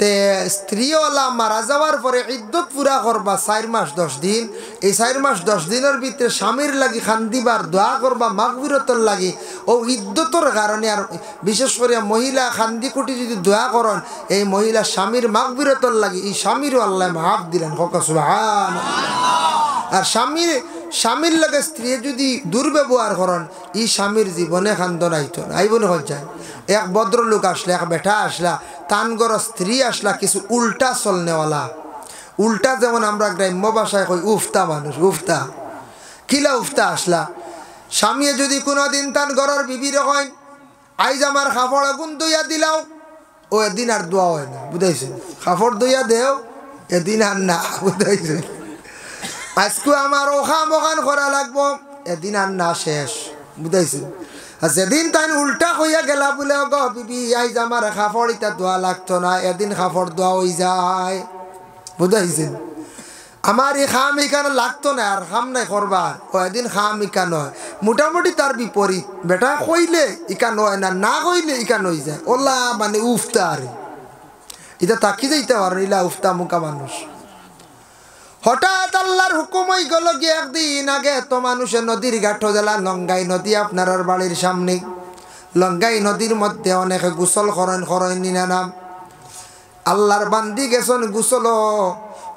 তে স্ত্রীওয়ালা মারা যাওয়ার পরে ইদ্যত পুরা করবা 4 মাস 10 দিন এই 4 মাস 10 দিনের ভিতরে স্বামীর লাগি খান দিবার দোয়া করবা মাগফিরতর লাগি ও ইদ্যতর কারণে আর বিশেষ করে মহিলা খান্দি কুটি যদি দোয়া করেন এই মহিলা স্বামীর মাগফিরতর লাগি এই স্বামীরও আল্লাহ মাফ দিলেন হক সুবহানাল্লাহ আর স্বামীর লাগে স্ত্রী যদি দুর্ব্যবহার করেন এই স্বামীর জীবনে খান্দন আইতো না আইব না যায় এক ভদ্রলোক আসলে এক বেটা আসলা তানগর স্ত্রী আসলা কিছু উল্টা চলনেওয়ালা উল্টা যেমন আমরা গ্রাম্য ভাষায় কই উফতা মানুষ উফতা কিলা উফতা আসলা স্বামী যদি কোনোদিন তান ঘরের বিবির হয় আইজ আমার কাপড় আগুন দইয়া দিলাও ও এদিন আর দোয়া হয় না বুঝাইছে কাপড় দইয়া দেও এদিন আর না বুঝাইছে আজকে আমার ওখান ওখান করা লাগবো এদিন আর না শেষ বুঝাইছে আর যেদিন তাই উল্টা হইয়া গেলা বলে গো বিবি আইজ আমার কাপড় ইটা দোয়া লাগতো না এদিন কাপড় দোয়া হয়ে যায় বুঝাইছেন আমার এই খাম এখানে লাগতো না আর খাম নাই করবার ও এদিন খাম ইকা নয় মোটামুটি তার বিপরীত বেটা কইলে ইকা নয় না না কইলে ইকা নই যায় ওলা মানে উফতা আর এটা তাকি যাইতে পারে ইলা উফতা মুখা মানুষ হঠাৎ আল্লাহর হুকুম হয়ে গেল গিয়ে একদিন আগে তো মানুষের নদীর ঘাট জেলা লঙ্গাই নদী আপনার বাড়ির সামনে লঙ্গাই নদীর মধ্যে অনেকে গোসল করেন নিনা নাম আল্লাহর বান্দি গেছেন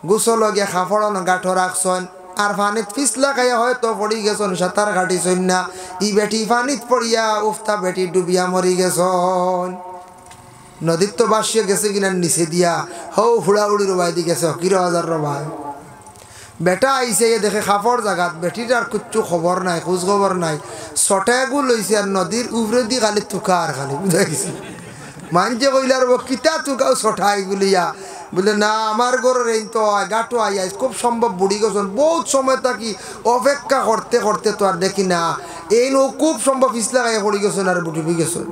গোসল গিয়ে খাফড়ন গাঠো রাখছেন আর পানিত পিছলা খাইয়া হয়তো পড়ি গেছেন সাঁতার কাটিছেন না ই বেটি পানিত পড়িয়া উফতা বেটি ডুবিয়া মরি গেছেন নদীর তো বাসিয়ে গেছে কিনা নিচে দিয়া হৌ হুড়াহুড়ির রবাই দি গেছে হকির হাজার রবাই বেটা আইসে দেখে খাফড় জায়গাত বেটির আর কিচ্ছু খবর নাই খোঁজ খবর নাই ছটাগু লইছে আর নদীর উপরে দি খালি তুকা আর খালি বুঝা গেছি মানছে কইলে আর কিতা তুকাও ছটাই গুলিয়া বলে না আমার ঘরের এই তো গাটো আইয়াই খুব সম্ভব বুড়ি গেছেন বহুত সময় থাকি অপেক্ষা করতে করতে তো আর দেখি না এই নো খুব সম্ভব পিছলা গায়ে পড়ি গেছেন আর ডুবি গেছেন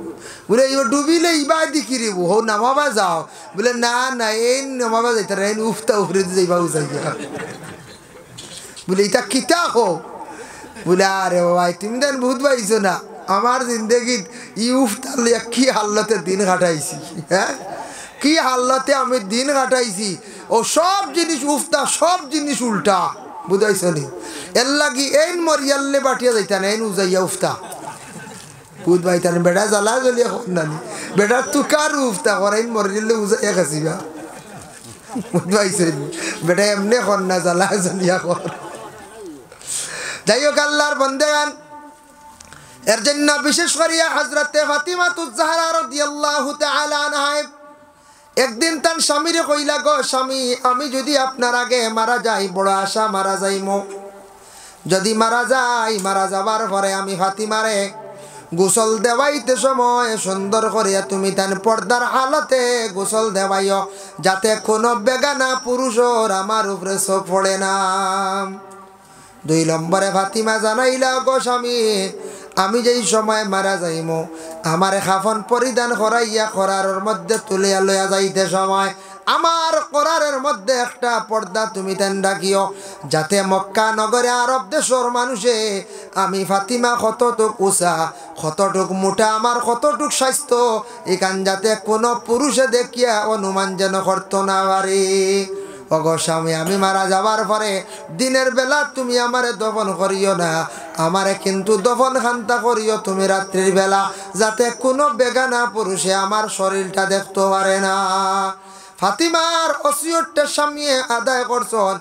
বলে এবার ডুবিলে ইবা দেখি রে হো নামাবা যাও বলে না না এই নামাবা যাইতে এই উফতা উফরে যাইবা উচাইয়া বলে এটা কিতা হো বলে আরে ভাই তুমি দেন বহুত পাইছো না আমার জিন্দগিত উফতা লইয়া কি হাল্লতে দিন কাটাইছি হ্যাঁ কি হাল্লাতে আমি দিন কাটাইছি ও সব জিনিস উফতা সব জিনিস উল্টা বুঝাইছ নি এর লাগি এই মরিয়াল্লে বাটিয়া যাইতান এই উজাইয়া উফতা বুঝ পাইতান বেটা জ্বালা জ্বলিয়া কর নানি বেটার তুকার উফতা করাই মরিয়াল্লে উজাইয়া খাসিবা বুঝ পাইছ বেটা এমনি কর না জ্বালা জ্বলিয়া কর যাই হোক আল্লাহর বন্দেগান এর জন্য বিশেষ করিয়া হযরতে ফাতিমাতুজ জাহরা রাদিয়াল্লাহু তাআলা আনহা একদিন তার স্বামীরে কইলা গো স্বামী আমি যদি আপনার আগে মারা যাই বড় আশা মারা যাইমো যদি মারা যাবার পরে আমি ফাতিমারে গোসল দেওয়াইতে সময় সুন্দর করিয়া তুমি তার পর্দার হালতে গোসল দেওয়াইও যাতে কোনো বেগানা পুরুষর আমার উপরে চোখ পড়ে না 2 নম্বরে ফাতিমা জানাইলা গো স্বামী আমি যেই সময় মারা যাইমো আমার খাফন পরিধান করাইয়া করারের মধ্যে তুলিয়া লইয়া যাইতে সময় আমার করারের মধ্যে একটা পর্দা তুমি তেন রাখিও যাতে মক্কা নগরে আরব দেশের মানুষে আমি ফাতিমা কতটুক উঁচা কতটুক মোটা আমার কতটুক স্বাস্থ্য এখান যাতে কোনো পুরুষে দেখিয়া অনুমান যেন করতো না পারে ওগো স্বামী আমি মারা যাবার পরে দিনের বেলা তুমি আমারে দফন করিও না আমারে কিন্তু দফন খান্তা করিও তুমি রাত্রির বেলা যাতে কোনো বেগানা পুরুষে আমার শরীরটা দেখতে পারে না ফাতিমার ওসিয়তটা স্বামী আদায় করছেন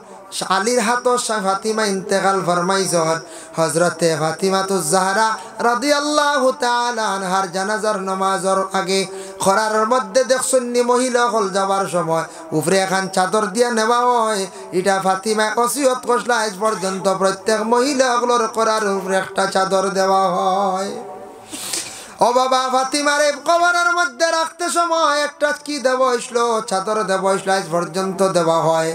আলীর হাতর ফাতিমা ইন্তেকাল ফরমাইছেন হযরতে ফাতিমাতুজ জাহরা রাদিয়াল্লাহু তাআলা আনহার জানাজার নামাজের আগে খরারের মধ্যে দেখছেন মহিলা হল যাবার সময় উপরে এখন চাদর দিয়া নেওয়া হয় এটা ফাতিমা ওসিয়ত করলা আজ পর্যন্ত প্রত্যেক মহিলা হলর করার উপরে একটা চাদর দেওয়া হয় ও বাবা ফাতিমারে কবরের মধ্যে রাখতে সময় একটা কি দেব হইছিল চাদর দেব হইছিল আজ পর্যন্ত দেওয়া হয়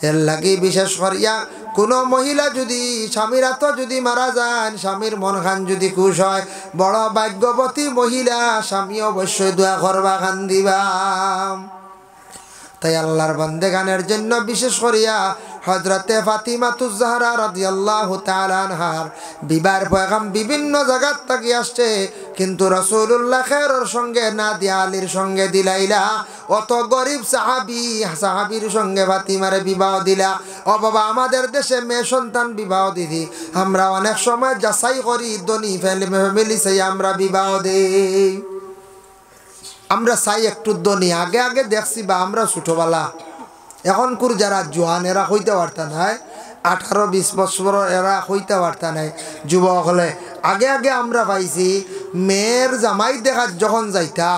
এর লাগি বিশেষ করিয়া কোনো মহিলা যদি স্বামীর হাত যদি মারা যান স্বামীর মন খান যদি খুশ হয় বড় ভাগ্যবতী মহিলা স্বামী অবশ্যই দোয়া করবা খান দিবা তাই আল্লাহর বান্দেগানের জন্য বিশেষ করিয়া হযরতে ফাতিমাতুজ জাহরা রাদিয়াল্লাহু তাআলা আনহার বিবাহের পয়গাম বিভিন্ন জায়গা থেকে আসছে কিন্তু রাসূলুল্লাহ খেরের সঙ্গে না দিয়া আলীর সঙ্গে দিলাইলা অত গরিব সাহাবীর সঙ্গে ফাতিমারে বিবাহ দিলা ও বাবা আমাদের দেশে মেয়ে সন্তান বিবাহ দিদি আমরা অনেক সময় যাচাই করি ধনী ফ্যামিলি চাই আমরা বিবাহ দেই আমরা চাই একটু ধনী আগে আগে দেখছি বা আমরা ছোটবেলা এখনকার যারা জোয়ান এরা হইতে পারতা নাই 18-20 বছর এরা হইতে পারতা নাই যুবক হলে আগে আগে আমরা পাইছি মেয়ের জামাই দেখা যখন যাইতা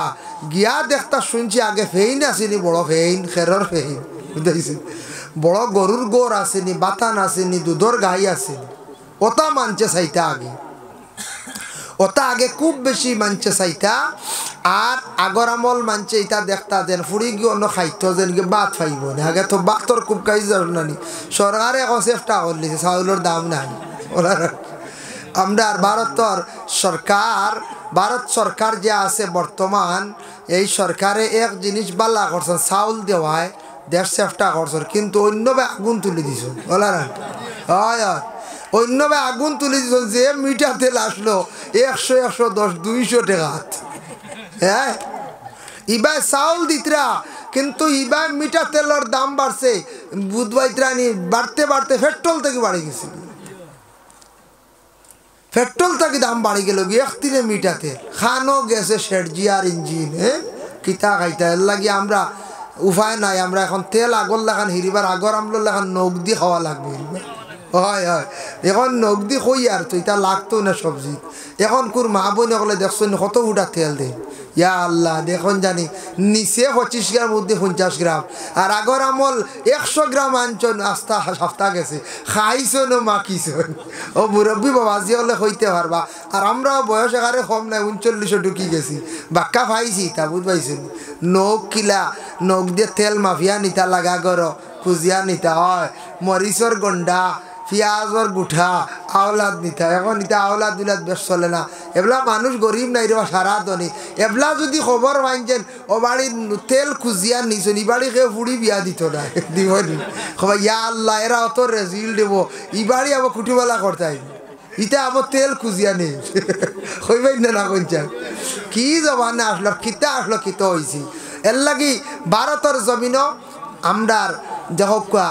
গিয়া দেখতা শুনছি আগে ফেইন আসেনি বড় ফেইন খেরর ফেইন বুঝাইছি বড় গরুর গোর আসেনি বাতান আসেনি দুধর গাই আসেনি ওটা মানছে চাইতা আগে ওটা আগে খুব বেশি মানছে চাইতা আর আগর আমল মানছে এটা দেখতা যেন ফুড়ি গিয়ে অন্য খাইত যেন বাত পাইব না আগে তো বাতর খুব কাজ জানি সরকারে এখন চেষ্টা করলিছে চাউলের দাম নাই ওরা আমরা ভারত সরকার যে আছে বর্তমান এই সরকারে এক জিনিস বালা করছেন চাউল দেওয়ায় দেশ চেষ্টা করছর কিন্তু অন্যভাবে আগুন তুলে দিছ বলা না হয় হয় অন্যভাবে আগুন তুলে দিছ যে মিঠা তেল আসলো 100 110 200 টাকা হ্যাঁ ইবাই চাউল দিতরা কিন্তু ইবাই মিঠা তেলের দাম বাড়ছে বুধবাইত্রানি বাড়তে বাড়তে পেট্রোল থেকে বাড়ি গেছে পেট্রোল থেকে দাম বাড়ি গেল একদিনে মিঠা তেল খানো গেছে শেরজিয়ার ইঞ্জিন হ্যাঁ কিতা খাইতা এর লাগি আমরা উপায় নাই আমরা এখন তেল আগর লাগান হিরিবার আগর আমলো লাগান নগদি খাওয়া লাগবে হয় হয় এখন নগদি কই আর তো এটা লাগতো না সবজি এখন কুর মা বোন হলে দেখছেন কত উঠা তেল দেয় ইয়া আল্লাহ দেখুন জানি নিচে 25 গ্রাম মধ্যে 50 গ্রাম আর আগর আমল 100 গ্রাম আনছন আস্তা সপ্তাহ গেছে খাইছন মাখিছন ও মুরব্বী বাবাজি হলে হইতে পারবা আর আমরা বয়স এগারে কম নাই 39 ঢুকি গেছি বাক্কা পাইছি তা বুঝ পাইছেন নখ কিলা নখ দিয়ে তেল মাফিয়া নিতা লাগা গর খুঁজিয়া নিতা হয় মরিচর গন্ডা পিঁয়াজর গুঠা আওলাদ নিতা এখন নিতা আওলাদ দুলাদ বেশ চলে না এবলা মানুষ গরিব নাই রে সারা দনি এবলা যদি খবর পাইছেন ও বাড়ির তেল খুঁজিয়া নিছেন ই বাড়ি কেউ ফুড়ি বিয়া দিত না দিবনি খবর ইয়া আল্লাহ এরা অত রেজিল দেব ই বাড়ি আবার খুঁটিবেলা করতে ইটা আবার তেল খুঁজিয়া নেই কইবাই না কইছেন কি জবানে আসলো কিতা আসলো কিতা হয়েছি এর লাগি ভারতের জমিনও আমরার দেখুয়া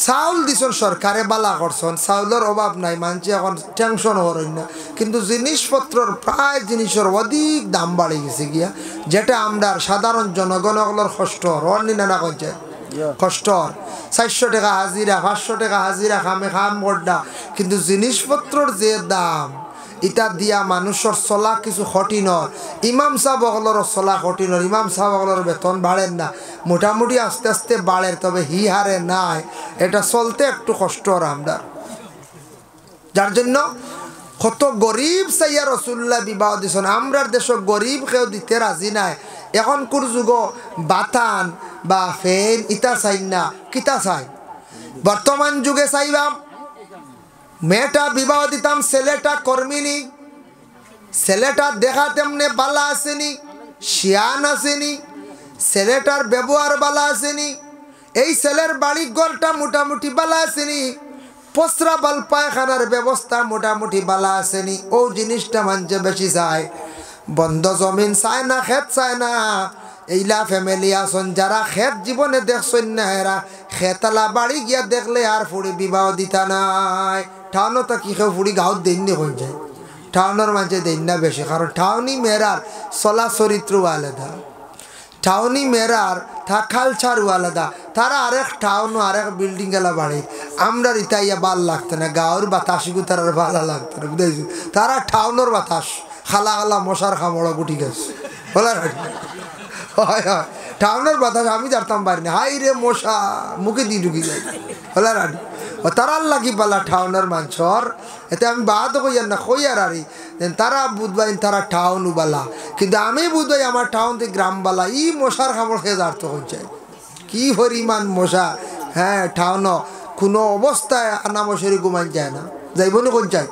চাউল দিছন সরকারে বালা করছন চাউলের অভাব নাই মানুষ এখন টেনশন করেন না কিন্তু জিনিসপত্রর প্রায় জিনিসের অধিক দাম বাড়ে গেছে গিয়া যেটা আমরা সাধারণ জনগণগুলোর কষ্ট অন্য না কইছে কষ্ট 400 টাকা হাজিরা 500 টাকা হাজিরা খামে খাম গড্ডা কিন্তু জিনিসপত্রর যে দাম ইটা দিয়া মানুষের চলা কিছু কঠিনর ইমাম সাহেবগুলোর চলা কঠিনর ইমাম সাহেবগুলোর বেতন বাড়েন না মোটামুটি আস্তে আস্তে বাড়ে তবে হি হারে নাই এটা চলতে একটু কষ্টর আমরা যার জন্য কত গরিব চাইয়া রসুল্লাহ বিবাহ দিছেন আমরার দেশ গরিব কেউ দিতে রাজি নাই এখন কোর যুগ বাতান বা ফেন ইটা চাই না কিতা চাই বর্তমান যুগে চাইবাম মেয়েটা বিবাহ দিতাম ছেলেটা কর্মিনী ছেলেটা দেখা তেমনে বালা আসেনি শিয়ান আসেনি ছেলেটার ব্যবহার বালা আসেনি এই ছেলের বাড়ি ঘরটা মোটামুটি বালা আসেনি পসরা বাল পায়খানার ব্যবস্থা মোটামুটি বালা আসেনি ও জিনিসটা মানছে বেশি চায় বন্ধ জমিন চায় না খেত চায় না এইলা ফ্যামিলি আসন যারা খেত জীবনে দেখছেন না এরা খেতালা বাড়ি গিয়া দেখলে আর ফুড়ি বিবাহ দিতা নাই টাউনও তো কি কেউ ফুড়ি গাঁত দেন নি হয়ে যায় টাউনের মাঝে দেন না বেশি কারণ টাউনি মেয়েরার চলা চরিত্রও আলাদা টাউনি মেয়েরার থাকাল ছাড়ও আলাদা তারা আরেক টাউন আরেক বিল্ডিং গেলা বাড়ি আমরা ইতাইয়া ভাল লাগতো না গাঁর বাতাসিগু তার ভালো লাগতো না বুঝাইছি তারা টাউনের বাতাস খালা খালা মশার খামড়া গুটি গেছে বলা হয় হয় টাউনের বাতাস আমি জানতাম পারি না হাই রে মশা মুখে দিয়ে ঢুকি যায় বলা রানি ও তারার লাগি পালা টাউনের মানুষর এতে আমি বাদ কইয়ার না কইয়ার আরি তারা বুধবাই তারা টাউন বালা কিন্তু আমি বুধবাই আমার টাউন থেকে গ্রাম বালা ই মশার খামড় খেয়ে যার তখন চাই কি পরিমাণ মশা হ্যাঁ টাউন কোনো অবস্থায় আনামশরি ঘুমান যায় না যাইব না কোন চাই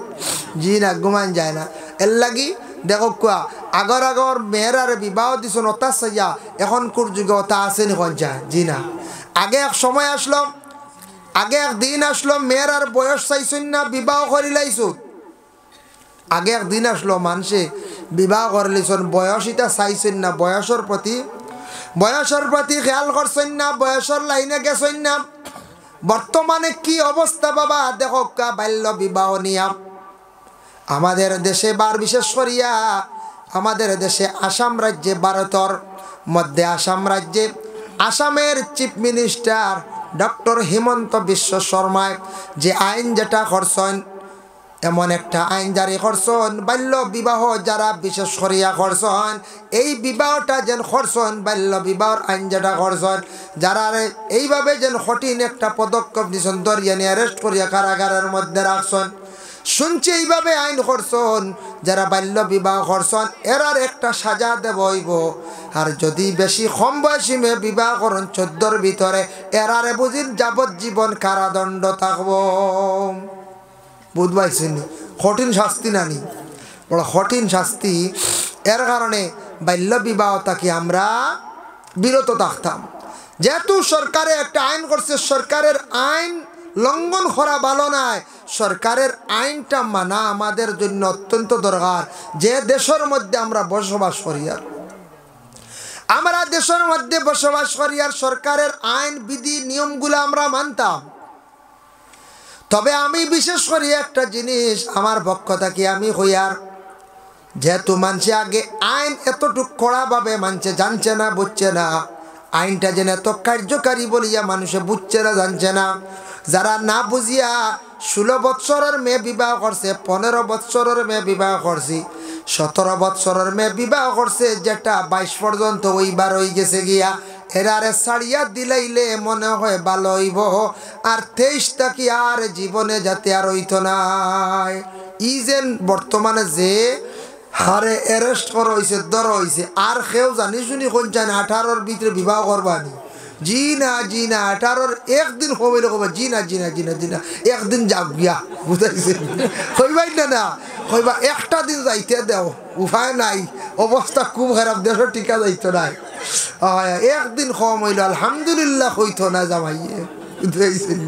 জি না ঘুমান যায় না এর লাগি দেখো কোয়া আগর আগর মেয়েরারে বিবাহ দিছ নতা সাইয়া এখন কোর যুগে ওটা আসেনি কোন যায় জি না আগে এক সময় আসলো আগে একদিন আসলো মেয়েরার বয়স চাইছেন না বিবাহ করে লাইছো আগে একদিন আসলো মানুষে বিবাহ করে লাইছেন বয়স এটা চাইছেন না বয়সের প্রতি খেয়াল করছেন না বয়সের লাইনে গেছেন না বর্তমানে কি অবস্থা বাবা দেখো বাল্য বিবাহ নিয়া আমাদের দেশে বার বিশেষ করিয়া আমাদের দেশে আসাম রাজ্যে ভারতের মধ্যে আসাম রাজ্যে আসামের chief minister doctor Himanta Biswa শর্মায় যে আইন যেটা করছেন এমন একটা আইন জারি করছেন বাল্য বিবাহ যারা বিশেষ করিয়া করছেন এই বিবাহটা যেন করছেন বাল্য বিবাহর আইন যেটা করছেন যারা এইভাবে যেন কঠিন একটা পদক্ষেপ নিছেন ধরিয়া নিয়ে অ্যারেস্ট করিয়া কারাগারের মধ্যে রাখছেন শুনছি এইভাবে আইন করছেন যারা বাল্য বিবাহ করছেন এরার একটা সাজা দেব হইব আর যদি বেশি কম বয়সী মেয়ে বিবাহ করেন 14-র ভিতরে এরারে বুঝিন যাবজ্জীবন কারাদণ্ড থাকব বুঝবাইছেন কঠিন শাস্তি নানি বড় কঠিন শাস্তি এর কারণে বাল্য বিবাহ থাকি আমরা বিরত থাকতাম যেহেতু সরকারে একটা আইন করছে, সরকারের আইন লঙ্ঘন করা ভালো নয়, সরকারের আইনটা মানা আমাদের জন্য অত্যন্ত দরকার। যে দেশের মধ্যে আমরা বসবাস করি, আর আমরা দেশের মধ্যে বসবাস করি আর সরকারের আইন বিধি নিয়মগুলো আমরা মানতাম। তবে আমি বিশেষ করে একটা জিনিস আমার পক্ষ থেকে আমি হইয়ার, যেহেতু মানুষে আগে আইন এতটুকু কড়াভাবে মানছে, জানছে না, বুঝছে না, আইনটা যেন এত কার্যকারী বলিয়া মানুষে বুঝছে না, জানছে না, যারা না বুঝিয়া 16 বৎসরের মেয়ে বিবাহ করছে, 15 বৎসরের মেয়ে বিবাহ করছি, 17 বৎসরের মেয়ে বিবাহ করছে, যেটা 22 পর্যন্ত ওইবার হয়ে গেছে গিয়া, এরারে ছাড়িয়া দিলাইলে মনে হয় ভালো হইব, আর 23 থাকি আর জীবনে যাতে আর হইতো নাই। ই যেন বর্তমানে যে হারে অ্যারেস্ট করা হয়েছে, ধরা হয়েছে, আর কেউ জানি শুনি কোন চায় না 18-র ভিতরে বিবাহ করবানি। জি না 18-র একদিন কমাইলে কবা জি না একদিন যাক গিয়া, বুঝাইছে কইবাই না কইবা একটা দিন যাইতে দেও, উপায় নাই, অবস্থা খুব খারাপ, দেশের টিকা যাইতো নাই, একদিন কম হইল আলহামদুলিল্লাহ হইতো না জামাইয়ে, বুঝাইছেন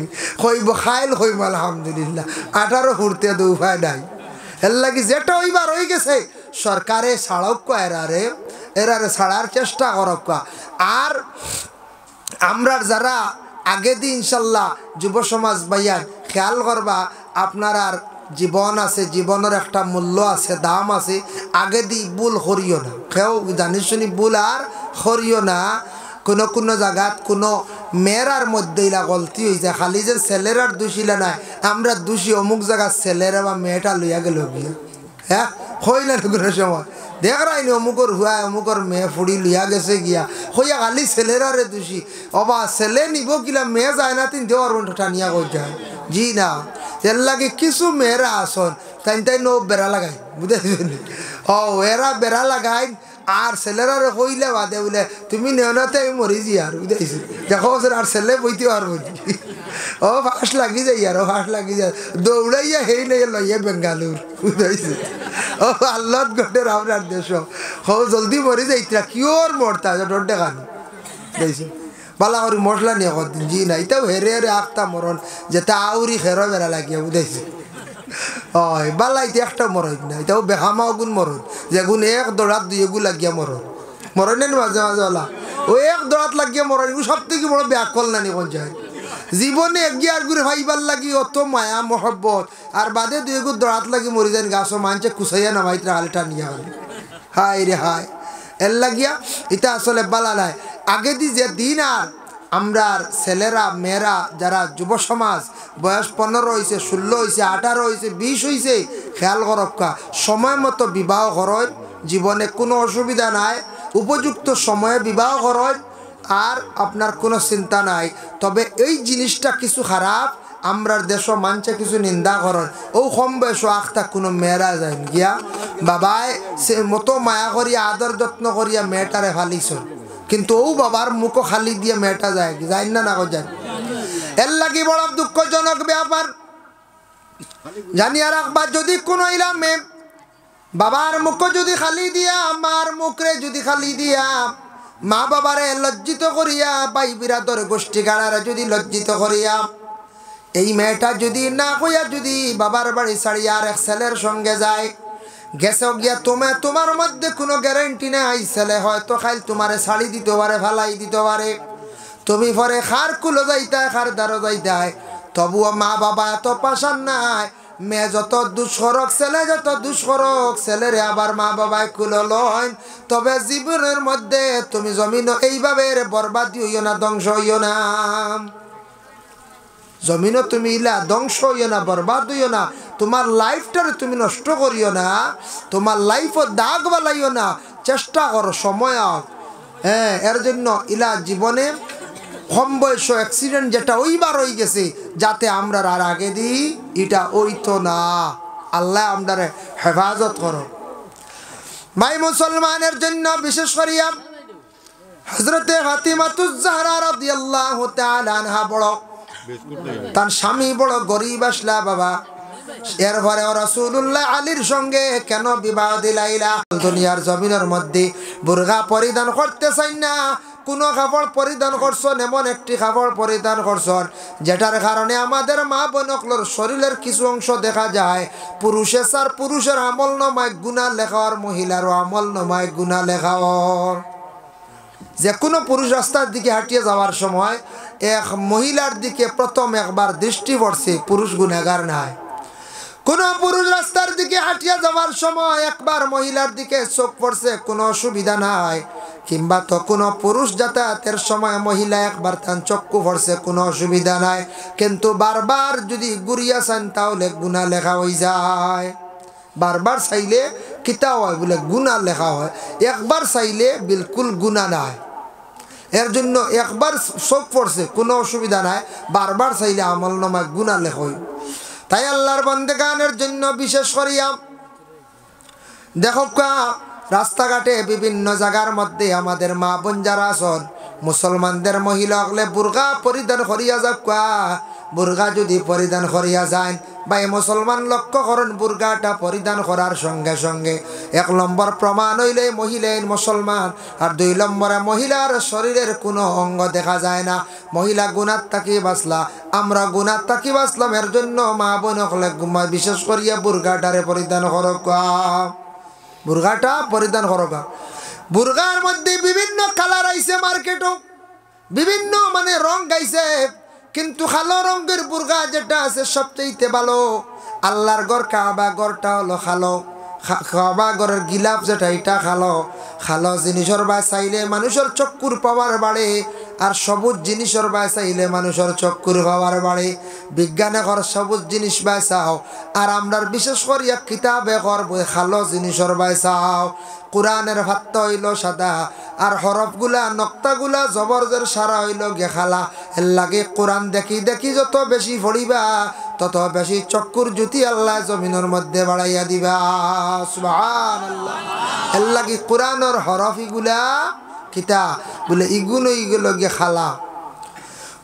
কইব খাইল কইব আলহামদুলিল্লাহ, 18 ফুরতে তো উপায় নাই। এর লাগি যেটা ওইবার হয়ে গেছে সরকারে ছাড়ক, এরারে ছাড়ার চেষ্টা করক। আর আমরা যারা আগে দিন ইনশাল্লাহ যুব সমাজ ভাইয়ান খেয়াল করবা, আপনার আর জীবন আছে, জীবনের একটা মূল্য আছে, দাম আছে, আগে দি ভুল করিও না, কেউ জানি শুনি ভুল আর করিও না। কোনো জায়গাত কোনো মেয়েরার মধ্যে ইলা গলতি হয়ে যায়, খালি যে ছেলেরার দোষিলা নাই, আমরা দোষী অমুক জায়গার ছেলেরা বা মেয়েটা লইয়া গেল গিয়া, হ্যাঁ হই না কোনো সময় দেখ রাইনি অমুকর হুয়া অমুকর মেয়ে ফুড়ি লইয়া গেছে গিয়া, হইয়া খালি ছেলেরারে দোষী, অবা ছেলে নিব কিলা মেয়ে যায় না, তিন দেওয়ার টানিয়া কই যায়, জি না। এর লাগে কিছু মেয়েরা আসন তাই নো বেড়া লাগাই, বুঝেছেন, এরা বেড়া লাগাই, আর ছেলেরারে কইলে বাদে বলে তুমি নেওনাতে আমি মরি যাই, আর বুঝাইছি দেখো আর ছেলে বইতে পারবো, ফাঁস লাগি যাই, আর ফাঁস লাগি যায়, দৌড়াইয়া হেই নাই লইয়া বেঙ্গালুর, বুঝাইছে আল্লাহ গটের আপনার দেশ, জলদি মরি যাইতা কিওর মরতা ডর দেখানো, বুঝাইছে বালা করি মশলা নিয়ে কদিন, জি না এটাও হেরে হেরে আখতা মরণ, যেটা আউরি খেরো বেড়া লাগিয়া, বুঝাইছে বালাইতে একটা মরণ না, এটাও বেহামাও গুণ মরণ, যে গুণ এক দৌড়াত দুই এগু লাগিয়া মরণের মাঝে মাঝে ওলা ওই এক দৌড়াত লাগিয়া মরণ, এগুলো সব থেকে বড় ব্যাকল নানি কোন যায় জীবনে একগিয়ে আর ঘুরে ভাইবার লাগি অত মায়া মহব্বত, আর বাদে দুই এগু দৌড়াত লাগি মরি যান, গাছও মানছে কুসাইয়া নামাইতে হালে টানিয়া হলে হায় রে হায়, এর লাগিয়া এটা আসলে বালা নাই। আগে দি যে দিন আর আমরা ছেলেরা মেয়েরা যারা যুব সমাজ বয়স 15 হয়েছে, 16 হয়েছে, 18 হয়েছে, 20 হয়েছে, খেয়াল করক্কা সময় মতো বিবাহ করয়, জীবনে কোনো অসুবিধা নাই, উপযুক্ত সময়ে বিবাহ করয়, আর আপনার কোনো চিন্তা নাই। তবে এই জিনিসটা কিছু খারাপ, আমরা দেশ মানছে কিছু নিন্দা করেন, ও কম বয়স আখতা কোনো মেয়েরা যায় গিয়া বাবায় সে মতো মায়া করিয়া আদর যত্ন করিয়া মেয়েটারে ফালিছ, কিন্তু ও বাবার মুখো খালি দিয়ে মেয়েটা যায় না না যায়, এর লাগি বড় দুঃখজনক ব্যাপার। জানিয়া রাখবা যদি কোনো ইলা মেয়ে বাবার মুখ যদি খালি দিয়া, আমার মুখরে যদি খালি দিয়া, মা বাবারে লজ্জিত করিয়া, ভাই বিরাদর গোষ্ঠী গাড়ারে যদি লজ্জিত করিয়া, এই মেয়েটা যদি না কইয়া যদি বাবার বাড়ি ছাড়িয়া আর এক ছেলের সঙ্গে যায়, গেছে গিয়া তোমার মধ্যে কোনো গ্যারেন্টি নাই, ছেলে হয়তো খাইল তোমারে ছাড়ি দিতে পারে, ফালাই দিতে পারে, তুমি পরে খার কুলো যাইতায়, খার দ্বারো যাইতায়, তবুও মা বাবা এত পাশান নাই, মেয়ে যত দুষ্করক ছেলে যত দুষ্করক, ছেলেরে আবার মা বাবায় কুলো লয়। তবে জীবনের মধ্যে তুমি জমিন এইভাবে বরবাদি হইও না, ধ্বংস হইও না, জমিনও তুমি ইলা ধ্বংস হইও না, বরবাদ হইও না, তোমার লাইফটারে তুমি নষ্ট করিও না, তোমার লাইফও দাগ বালাইও না, চেষ্টা করো সময়, হ্যাঁ এর জন্য ইলা জীবনে কম বয়স অ্যাক্সিডেন্ট যেটা ওইবার হয়ে গেছে, যাতে আমরা আর আগে দিই এটা ওইতো না, আল্লাহ আমরারে হেফাজত করো। ভাই মুসলমানের জন্য বিশেষ করিয়া হযরতে ফাতিমাতুজ জাহরা রাদিয়াল্লাহু তাআলা আনহা বড়, তার স্বামী বড় গরিব আসলা বাবা, এরপরে রাসূলুল্লাহ আলীর সঙ্গে কেন বিবাহ দিলাইলা? দুনিয়ার জমিনের মধ্যে বুরকা পরিধান করতে চাই না, কোনো কাপড় পরিধান করছেন, এমন একটি কাপড় পরিধান করছেন যেটার কারণে আমাদের মা বোনকলর শরীরের কিছু অংশ দেখা যায়। পুরুষের স্যার পুরুষের আমল নামায় গুনাহ লেখা, আর মহিলারও আমল নামায় গুনাহ লেখা। যে কোনো পুরুষ রাস্তার দিকে হাঁটিয়ে যাওয়ার সময় এক মহিলার দিকে প্রথম একবার দৃষ্টি পড়ছে, পুরুষ গুনাহগার নাই। কোনো পুরুষ রাস্তার দিকে হাঁটিয়ে যাওয়ার সময় একবার মহিলার দিকে চোখ পড়ছে, কোনো অসুবিধা নাই। কিংবা তো কোনো পুরুষ যাতায়াতের সময় মহিলা একবার তার চক্ষু পড়ছে, কোনো অসুবিধা নাই। কিন্তু বারবার যদি ঘুরিয়া চান তাহলে গুনাহ লেখা হয়ে যায়। বারবার চাইলে কিতা হয় বলে গুনাহ লেখা হয়, একবার চাইলে বিলকুল গুনাহ নাই। এর জন্য একবার চোখ পড়ছে কোনো অসুবিধা নাই, বারবার চাইলে আমল নামায় গুনাহ লেখা হয়। তাই আল্লাহর বান্দাগানের জন্য বিশেষ করিয়া দেখো রাস্তাঘাটে বিভিন্ন জায়গার মধ্যে আমাদের মা বোন যারা আছেন, মুসলমানদের মহিলা হলে বুরকা পরিধান করিয়া যাক। বুরকা যদি পরিধান করিয়া যায় ভাই মুসলমান লক্ষ্য করেন, বুরকাটা পরিধান করার সঙ্গে সঙ্গে 1 নম্বর প্রমাণ হইলে মহিলা মুসলমান, আর 2 নম্বরে মহিলার শরীরের কোনো অঙ্গ দেখা যায় না। মহিলা গুনাহ থাকি বাঁচলা, আমরা গুনাহ থাকি বাঁচলাম। এর জন্য মা বোন হলে বিশেষ করিয়া বুরকাটারে পরিধান করক, বুরকাটা পরিধান করক। বুরকার মধ্যে বিভিন্ন কালার আইছে, মার্কেটও বিভিন্ন মানে রং গাইছে, কিন্তু কালো রঙের বুরকা যেটা আছে সবচেয়ে ভালো। আল্লাহর ঘর কাবা ঘরটা হলো কালো, কাবা ঘরের গিলাফ যেটা এটা কালো। কালো জিনিসের বা চাইলে মানুষের চক্ষুর পাওয়ার বাড়ে, আর সবুজ জিনিসের বা চাইলে মানুষের চক্ষুর পাওয়ার বাড়ে। বিজ্ঞানে ঘর সবুজ জিনিস বাই চাও, আর আমরার বিশেষ করিয়া কিতাবে ঘর বই কালো জিনিসের বাই চাও। কোরআনের ভাত্ত হইল সাদা, আর হরফগুলা নক্তাগুলা জবরজের সারা হইল গেখালা। এর লাগে কোরআন দেখি দেখি যত বেশি পড়িবা তত বেশি চক্ষুর জ্যোতি আল্লাহ জমিনের মধ্যে বাড়াইয়া দিবা। সুবহানাল্লাহ। এর লাগে কোরআনের হরফিগুলা কিতা বলে ইগুলো ইগুলো গে খালা।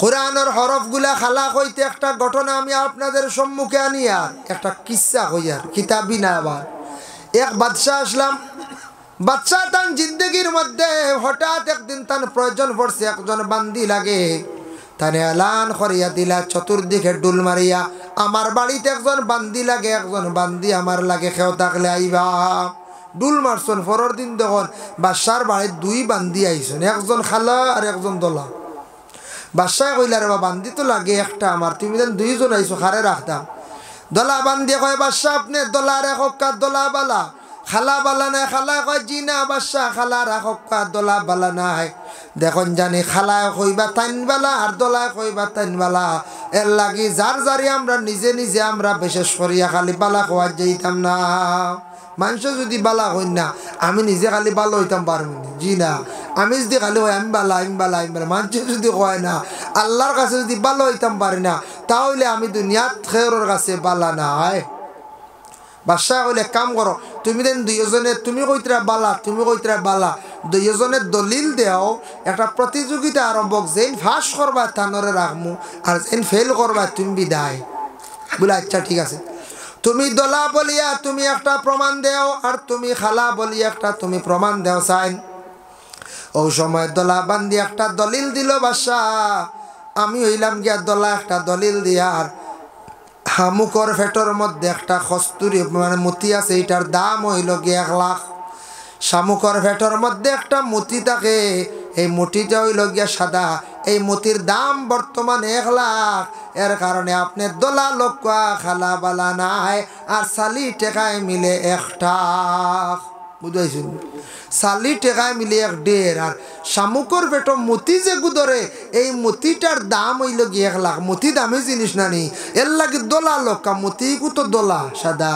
কোরআনের হরফগুলা খালা কইতে একটা ঘটনা আমি আপনাদের সম্মুখে আনিয়া একটা কিচ্ছা কইয়ার, কিতাবি না আবার। এক বাদশাহ আসলাম, বাদশাহ তার জিন্দগির মধ্যে হঠাৎ একদিন তার প্রয়োজন পড়ছে, একজন বান্দি লাগে। তানে এলান করিয়া দিলা চতুর্দিকে ডুল মারিয়া, আমার বাড়িতে একজন বান্দি লাগে, একজন বান্দি আমার লাগে, কেউ থাকলে আইবা। ডুল মারছন, পরের দিন দেখুন বাদশার বাড়ির 2 বান্দি আইসন, একজন খালা আর একজন দোলা। বাদশাহ কইলা রে বান্দি তো লাগে একটা আমার, তুমি দেন 2 জন আইসো, খারে রাখতাম। দোলা বান্দি কয় বাদশাহ আপনি দোলা রেখা, দোলা বালা খালা বালা নাই। খালা কয় জি না বাদশাহ, খালা রাখা দোলা বালা নাই। দেখুন জানি খালায় কইবা তাইন বালা আর দোলায় কইবা তাইন বালা। এর লাগি যার যারি আমরা নিজে নিজে আমরা বিশেষ করিয়া খালি বালা খোয়া যাইতাম না। মানুষ যদি বালা হই না, আমি নিজে খালি ভালো হইতাম পারবো না, জি না। আমি যদি খালি হয় আমি বালা আমি বালা আমি বালা, মানুষ যদি কয় না আল্লাহর কাছে যদি ভালো হইতাম পারি না, তাহলে আমি দুনিয়াত খেয়রের কাছে বালা নাই। বাদশাহ কইলে কাম করো, তুমি দেন 2 জনে, তুমি কইতরা বালা তুমি কইতরা বালা, 2 জনের দলিল দেও, একটা প্রতিযোগিতা আরম্ভ, যেন ফাঁস করবা থানরে রাখমু, আর যেন ফেল করবা তুমি বিদায়। বলে আচ্ছা ঠিক আছে, তুমি দলা বলিয়া তুমি একটা প্রমাণ দেও, আর তুমি খালা বলিয়া একটা তুমি প্রমাণ দেও চাইন। ও সময় দলা বান্দি একটা দলিল দিল বাদশাহ। আমি হইলাম গিয়া দলা একটা দলিল দিয়ার, হামুকর ফেটর মধ্যে একটা কস্তুরি মানে মতি আছে, এটার দাম হইল গিয়ে 1 লাখ। শামুকর ফেটর মধ্যে একটা মতি থাকে, এই মতিটা হইল গিয়া সাদা, এই মতির দাম বর্তমানে 1 লাখ। এর কারণে আপনার দোলা লোক খালা বালা নাই, আর সালি টেকায় মিলে 1 টাক। বুঝাইছেন? সালি টেকায় মিলে 1.5। আর শামুকর ফেটো মতি যে গুদরে, এই মতিটার দাম হইল গিয়ে 1 লাখ। মতি দামি জিনিস না নি, এর লাগে দোলা লোকা মতি কুতো দোলা সাদা।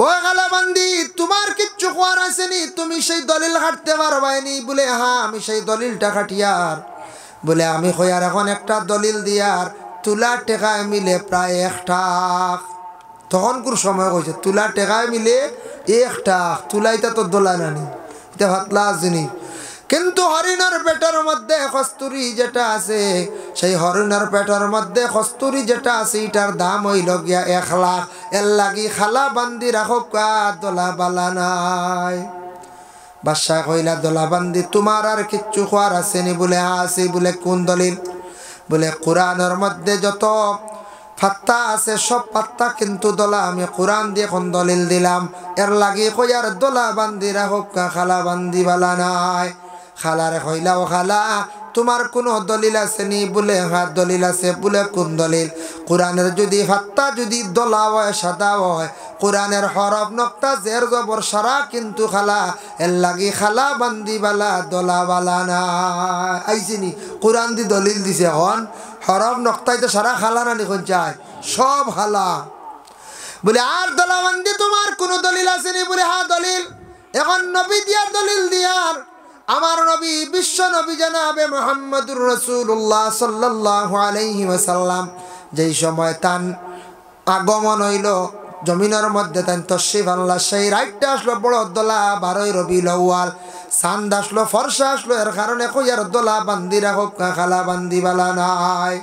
ও গালা বান্দি, তোমার কিচ্ছু করার আসেনি, তুমি সেই দলিল কাটতে পারবাইনি। বলে হ্যাঁ আমি সেই দলিলটা কাটিয়ার। বলে আমি কইয়ার এখন একটা দলিল দিয়ার, তুলা টেকায় মিলে প্রায় 1 টাক। তখন কোন সময় কইছে তুলা টেকায় মিলে 1 টাক। তুলাইটা তো দোলা নানি, এটা ভাতলা জিনিস। কিন্তু হরিণের পেটের মধ্যে কস্তুরি যেটা আছে, সেই হরিণের পেটের মধ্যে কস্তুরি যেটা আছে, এটার দাম হইল গিয়া 1 লাখ। এর লাগি খালা বান্দি রাখো দোলা বালা নাই। বাদশাহ কইলা দলাবান্দি তোমার আর কিচ্ছু খোয়ার আসেনি? বলে আছে। বলে কোন দলিল? বলে কোরআনের মধ্যে যত পাত্তা আছে সব পাত্তা কিন্তু দলা আমি কোরআন দিয়ে এখন দলিল দিলাম। এর লাগে কইয়ার দলা বান্দিরা হোক খালা বান্দি বালা নাই। খালারে কইলা ও খালা তোমার কোনো দলিল আছে নি? বলে হ্যাঁ দলিল আছে। বলে কোন দলিল? কোরআনের যদি ফাত্তা যদি দলা হয় সাদা হয়, কোরআনের হরফ নক্তা জের জবর সারা কিন্তু খালা, এর লাগি খালা বান্দি বালা দলা বালা না আইসিনি। কোরআন দি দলিল দিছে এখন হরফ নক্তাই তো সারা খালা না নিখন চায় সব খালা। বলে আর দলা বান্দি তোমার কোনো দলিল আছে নি? বলে হ্যাঁ দলিল। এখন নবী দিয়ার দলিল দিয়ার আমার নবী বিশ্ব নবী জনাবে মুহাম্মদুর রাসূলুল্লাহ সাল্লাল্লাহু আলাইহি ওয়াসাল্লাম যেই সময় তান আগমন হইল জমিনের মধ্যে তান তশরিফ আল্লাহ, সেই রাইটটা আসলো বড় দলা 12 রবিউল আউয়াল, চাঁদ আসলো ফর্সা আসলো। এর কারণে কইয়ার দলা বান্দিরা হোক খালা বান্দি বালা নাই।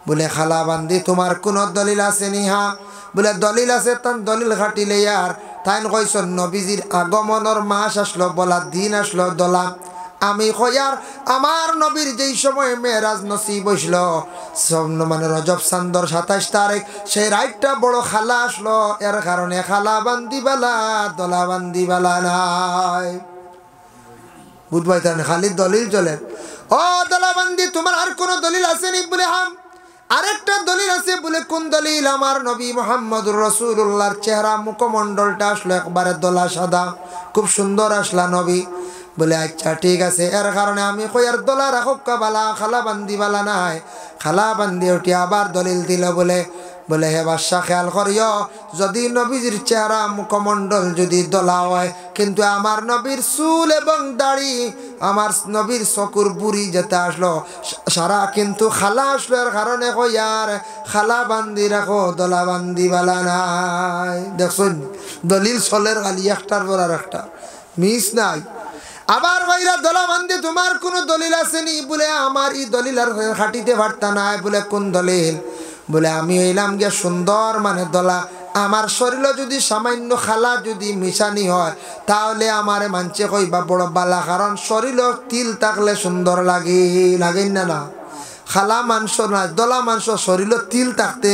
বলে খালা বান্দি তোমার কোন দলিল আছে নি? হ্যাঁ। বলে দলিল আছে। তান দলিল খাটিলে আর তাইন কইছেন নবীজির আগমনের মাস আসলো বলা দিন আসলো দলা। আমি কইয়ার আমার নবীর যেই সময় মেরাজ নসিব হইছিল মানে রজব চান্দর 27 তারিখ, সেই রাইটটা বড় খালা আসলো। এর কারণে খালা বান্দি বালা দলা বান্দি বালা নাই। বুঝবাই তান খালি দলিল চলে। ও দলা বান্দি তোমার আর কোন দলিল আছে নি? বলে হাম আরেকটা দলিল আছে। বলে কোন দলিল? আমার নবী মুহাম্মদুর রাসূলুল্লাহর চেহারা মুখমণ্ডলটা আসলো একবারে দলা সাদা, খুব সুন্দর আসলা নবী। বলে আচ্ছা ঠিক আছে। এর কারণে আমি কইয়ার দলা রাখক বালা খালা বান্দি বালা নাই। খালা বান্দি উঠি আবার দলিল দিল। বলে হে বাদশাহ খেয়াল করিও, যদি নবীজির চেহারা মুখমণ্ডল যদি দলা হয় কিন্তু আমার নবীর চুল এবং দাড়ি আমার নবীর চকুর বুড়ি যেটা আসলো সারা কিন্তু খালা আসলো। এর কারণে কইয়ার খালা বান্দি রাখো দলা বান্দি বালা নাই। দেখছেন দলিল চলের খালি একটার পর আর একটা মিস নাই। আবার কইরা দলা বান্দি তোমার কোনো দলিল আছে নি? বলে আমার এই দলিল আর খাটিতে পারতা নাই। বলে কোন দলিল? বলে আমি হইলাম গিয়া সুন্দর মানে দলা, আমার শরীরে যদি সামান্য খালা যদি মিশানি হয় তাহলে আমারে মানছে কইবা বড় বালা, কারণ শরীরে তিল থাকলে সুন্দর লাগে না না? খালা মাংস না দলা মাংস শরীরে তিল থাকতে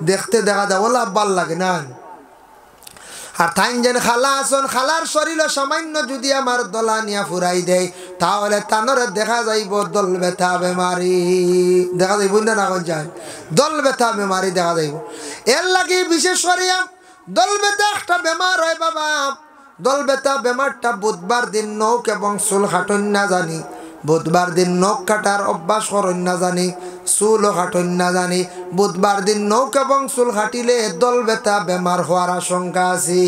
দেখতে দেখা যায় ওলা ভাল লাগে না। আর তাই যেন খালা আসন খালার শরীরে সামান্য যদি আমার দলা নিয়া ফুরাই দেয় তাহলে তানরে দেখা যাইব দল ব্যথা বেমারি দেখা যাইব না না যায় দল ব্যথা বেমারি দেখা যাইব। এর লাগে বিশেষ করিয়া দল ব্যথা একটা বেমার হয় বাবা। দল ব্যথা বেমারটা বুধবার দিন নখ এবং চুল কাটন না জানি, বুধবার দিন নখ কাটার অভ্যাস করেন না জানি, চুলও কাটন না জানি। বুধবার দিন নখ এবং চুল কাটিলে দল ব্যথা বেমার হওয়ার আশঙ্কা আছে।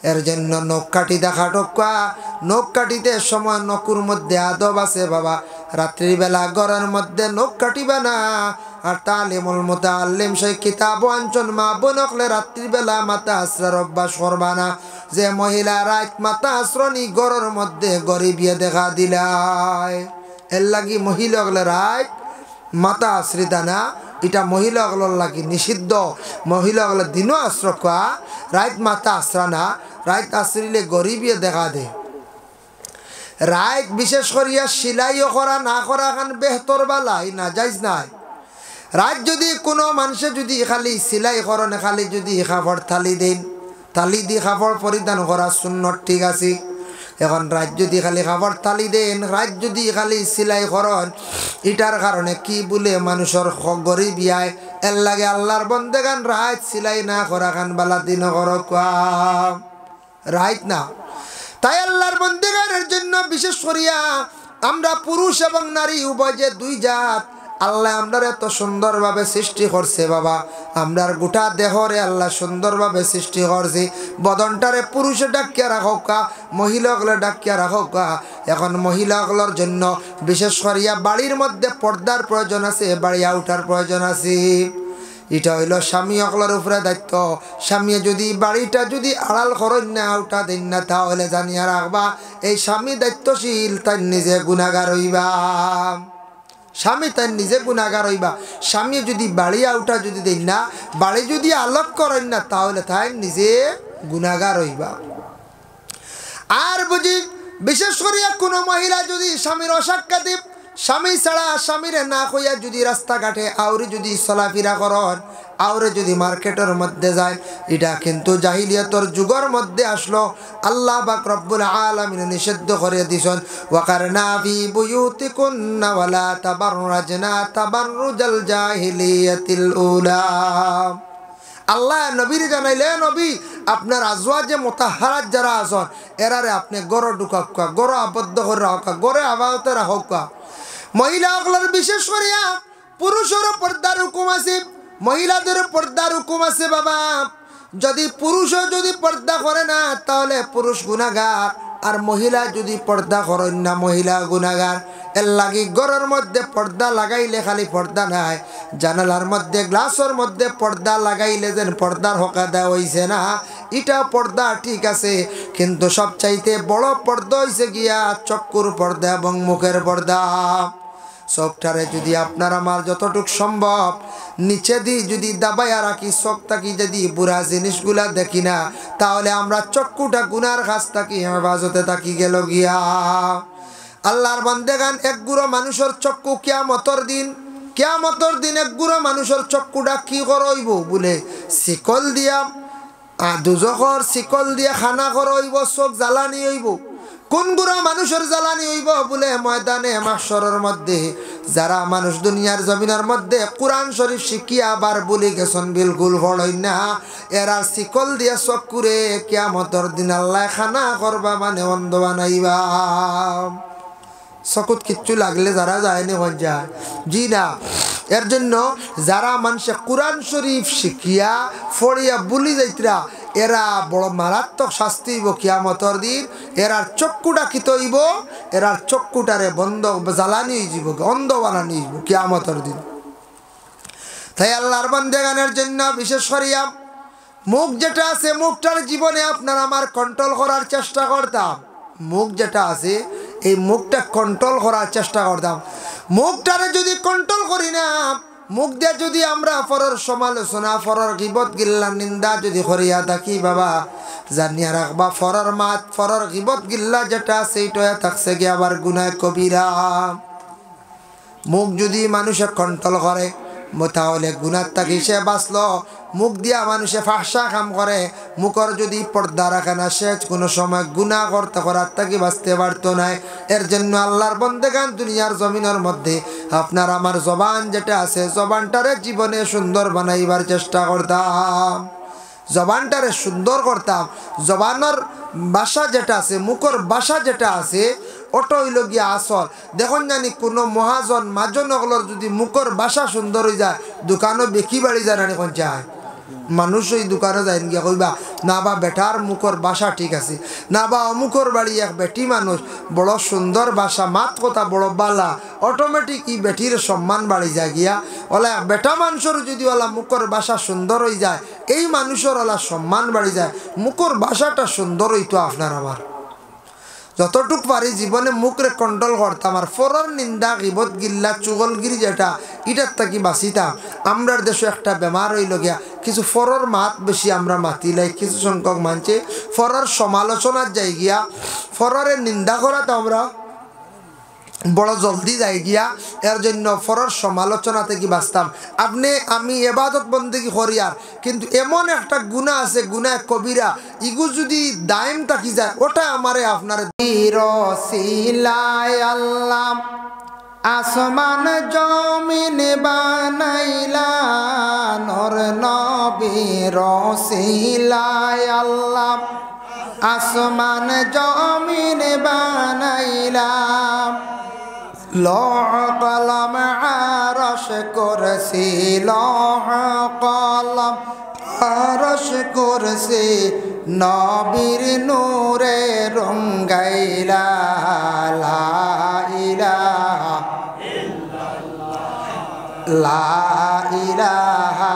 এর জন্য নখ কাটি দেখা টকা নখ কাটিতে সময় নকুর মধ্যে আদব আছে বাবা। রাত্রিবেলা ঘরের মধ্যে নখ কাটিবে না। আর তালিমুল মুতাআল্লিম সেই কিতাব আঞ্চন মা বনকলে রাত্রিবেলা মাথা আশ্রার অভ্যাস করবা না। যে মহিলা রাত মাথা আশ্রনি ঘরের মধ্যে গরিবিয়ে দেখা দিলাই, এর লাগি মহিলাগুলো রাত মাথা আশ্রিতা না, এটা মহিলাগুলোর লাগি নিষিদ্ধ। মহিলাগুলো দিনও আশ্রয় খোয়া, রাত মাথা আশ্রা না। রাত আশ্রিলে গরিবিয়ে দেখা দে। রাত বিশেষ করিয়া সিলাইও করা না করা খান বেহতর বালাই না যাইজ নাই। রাত যদি কোনো মানুষে যদি খালি সিলাই করনে খালি যদি কাপড় থালি দেন, থালি দি কাপড় পরিধান করা সুন্নত ঠিক আছে। এখন রাত যদি খালি কাপড় থালি দেন, রাত যদি খালি সিলাই করন, এটার কারণে কি বলে মানুষের গরিব বিয়ায়। এর লাগে আল্লাহর বন্দেগান রাত সিলাই না করা খান বালা দিন কর রাত না। তাই আল্লাহর বন্দেগানের জন্য বিশেষ করিয়া আমরা পুরুষ এবং নারী উভয় যে দুই জাত আল্লাহ আমরার এত সুন্দরভাবে সৃষ্টি করছে বাবা। আমরার গোটা দেহরে আল্লাহ সুন্দরভাবে সৃষ্টি করছে। বদনটারে পুরুষে ডাকিয়া রাখা, মহিলাগুলো ডাকিয়া রাখা। এখন মহিলাগুলোর জন্য বিশেষ করিয়া বাড়ির মধ্যে পর্দার প্রয়োজন আছে, বাড়িয়া উঠার প্রয়োজন আছে। এটা হইল স্বামী অকলার উপরে দায়িত্ব। স্বামী যদি বাড়িটা যদি আড়াল করেন না উঠা দেন না তাহলে জানিয়া রাখবা এই স্বামী দায়িত্বশীল, তাই নিজে গুনাহগার হইবা। স্বামী তাই নিজে গুনাহগার হইবা। স্বামী যদি বাড়িয়া উঠা যদি দেন না, বাড়ি যদি আলোক করেন না তাহলে তাই নিজে গুনাহগার হইবা। আর বুঝি বিশেষ করিয়া কোনো মহিলা যদি স্বামীর অসাক্ষাতে স্বামী ছাড়া স্বামীরে না কইয়া যদি রাস্তাঘাটে আউরে যদি চলাফেরা করন আউরে যদি মার্কেটের মধ্যে যায় এটা কিন্তু জাহিলিয়াতর যুগের মধ্যে আসলো আল্লাহ পাক রব্বুল আলামিন নিষিদ্ধ করে দিয়েছেন ওয়াকারনা ফি বুয়ুতিকুন্না ওয়ালা তাবাররাজনা তাবাররুজাল জাহিলিয়াতিল উলা আল্লাহ নবীর জানাইলে নবী আপনার আজওয়াজে মুতাহহারাত যারা আছেন এরারে আপনি গড় ঢুকাক্কা গড় আবদ্ধ করে রাখা গড়ে আবাহতে রাখা মহিলাগুলোর বিশেষ করিয়া পুরুষের পর্দার হুকুম আছে মহিলাদের পর্দার হুকুম আছে বাবা যদি পুরুষও যদি পর্দা করে না তাহলে পুরুষ গুনাহগার আর মহিলা যদি পর্দা করেন না মহিলা গুনাহগার এর লাগি ঘরের মধ্যে পর্দা লাগাইলে খালি পর্দা নাই জানালার মধ্যে গ্লাসের মধ্যে পর্দা লাগাইলে যেন পর্দার হকা দেওয়া হইছে না এটা পর্দা ঠিক আছে কিন্তু সবচাইতে বড় পর্দা হইছে গিয়া চক্ষুর পর্দা এবং মুখের পর্দা চোখটারে যদি আপনার আমার যতটুক সম্ভব নিচে দিয়ে যদি দাবাইয়া রাখি চোখ থাকি যদি বুড়া জিনিসগুলা দেখি না তাহলে আমরা চক্ষুটা গুনার কাছ থাকি হেফাজতে থাকি গেল গিয়া আল্লাহর বান্দেগান এক গুঁড়ো মানুষের চক্ষু কিয়ামতের দিন এক গুঁড়ো মানুষের চক্ষুটা কি করইব বলে শিকল দিয়া দুজখর শিকল দিয়া খানা করইব চোখ জ্বালানি হইব কোন গুঁড়ো মানুষের জ্বালানি হইব বলে ময়দানে মাহশরের মধ্যে যারা মানুষ দুনিয়ার জমিনের মধ্যে কোরআন শরীফ শিখিয়া আবার বলে গেছেন বিলকুল পড়ই না এরা শিকল দিয়া চক্ষুরে কিয়ামতের দিন আল্লাহ খানা করবা মানে অন্ধ বানাইবা চকুত কিচ্ছু লাগলে যারা যায়নি হন যায় জি না এর জন্য যারা মানুষে কোরআন শরীফ শিখিয়া ফড়িয়া বুলি যাইতরা এরা বড় মারাত্মক শাস্তি হইব কিয়ামতের দিন এরার চক্ষুটা কিত হইব এরার চক্ষুটারে বন্ধ জ্বালানি হইব অন্ধ বানানি হইব কিয়ামতের দিন তাই আল্লাহর বান্দেগানের জন্য বিশেষ করিয়া মুখ যেটা আছে মুখটার জীবনে আপনার আমার কন্ট্রোল করার চেষ্টা করতাম মুখ যেটা আছে এই মুখটা কন্ট্রোল করার চেষ্টা করতাম মুখটারে যদি কন্ট্রোল করি না মুখ দিয়ে যদি আমরা ফরর সমালোচনা ফরর গিবত গিল্লা নিন্দা যদি করিয়া থাকি বাবা জানিয়া রাখবা ফরর মাত ফরর গিবত গিল্লা যেটা সেইটা থাকছে কি আবার গুনাহ কবিরা মুখ যদি মানুষে কন্ট্রোল করে তাহলে গুনার থাকি সে বাঁচলো মুখ দিয়া মানুষে ফাহসা কাম করে মুখর যদি পর্দা রাখে না সে কোনো সময় গুনাহ করতে করার থাকি বাঁচতে পারতো না এর জন্য আল্লাহর বন্দেগান দুনিয়ার জমিনের মধ্যে আপনার আমার জবান যেটা আছে জবানটারে জীবনে সুন্দর বানাইবার চেষ্টা করতাম জবানটারে সুন্দর করতাম জবানের ভাষা যেটা আছে মুখর ভাষা যেটা আছে ওটা হইল গিয়া আসল দেখুন জানি কোনো মহাজন মাজন ওগুলোর যদি মুখর ভাষা সুন্দর হয়ে যায় দোকানও বেশি বাড়ি যায় না এখন চায় মানুষ ওই দোকানে যায় গিয়া কইবা না বা বেটার মুখর ভাষা ঠিক আছে না বা অমুখর বাড়ি এক বেটি মানুষ বড় সুন্দর ভাষা মাত কথা বড় বালা অটোমেটিক ই বেটির সম্মান বাড়ি যায় গিয়া ওলা বেটা মানুষের যদি ওলা মুখর ভাষা সুন্দর হয়ে যায় এই মানুষের ওলা সম্মান বাড়ি যায় মুখর ভাষাটা সুন্দর হইতো আপনার আমার যতটুক পারি জীবনে মুখরে কন্ট্রোল করতাম আর ফরর নিন্দা গিবত গিল্লা চুগলগিরি যেটা এটার থাকি বাঁচিতাম আমরার দেশে একটা বেমার হইল গিয়া কিছু ফরর মাত বেশি আমরা মাতিলাই কিছু সংখ্যক মানছে ফরর সমালোচনার যাই গিয়া ফররের নিন্দা করাতে আমরা বড় জলদি যাই গিয়া এর জন্য ফরর সমালোচনা থেকে বাঁচতাম আপনি আমি এবাদত বন্দেগি করি আর কিন্তু এমন একটা গুনাহ আছে গুনাহ কবিরা ইগু যদি দায়েম থাকি যায় ওটা আমারে আপনার রসিলায় আল্লাহ আসমান জমিন বানাইলা নর নবী রসিলায় আল্লাহ আসমান জমিন বানাইলা লৌহ কলম আরশ কুরসি লৌহ কলম আরশ কুরসি নবীর নূরে রঙ্গাইলা লা ইলাহা ইল্লাল্লাহ লা ইলাহা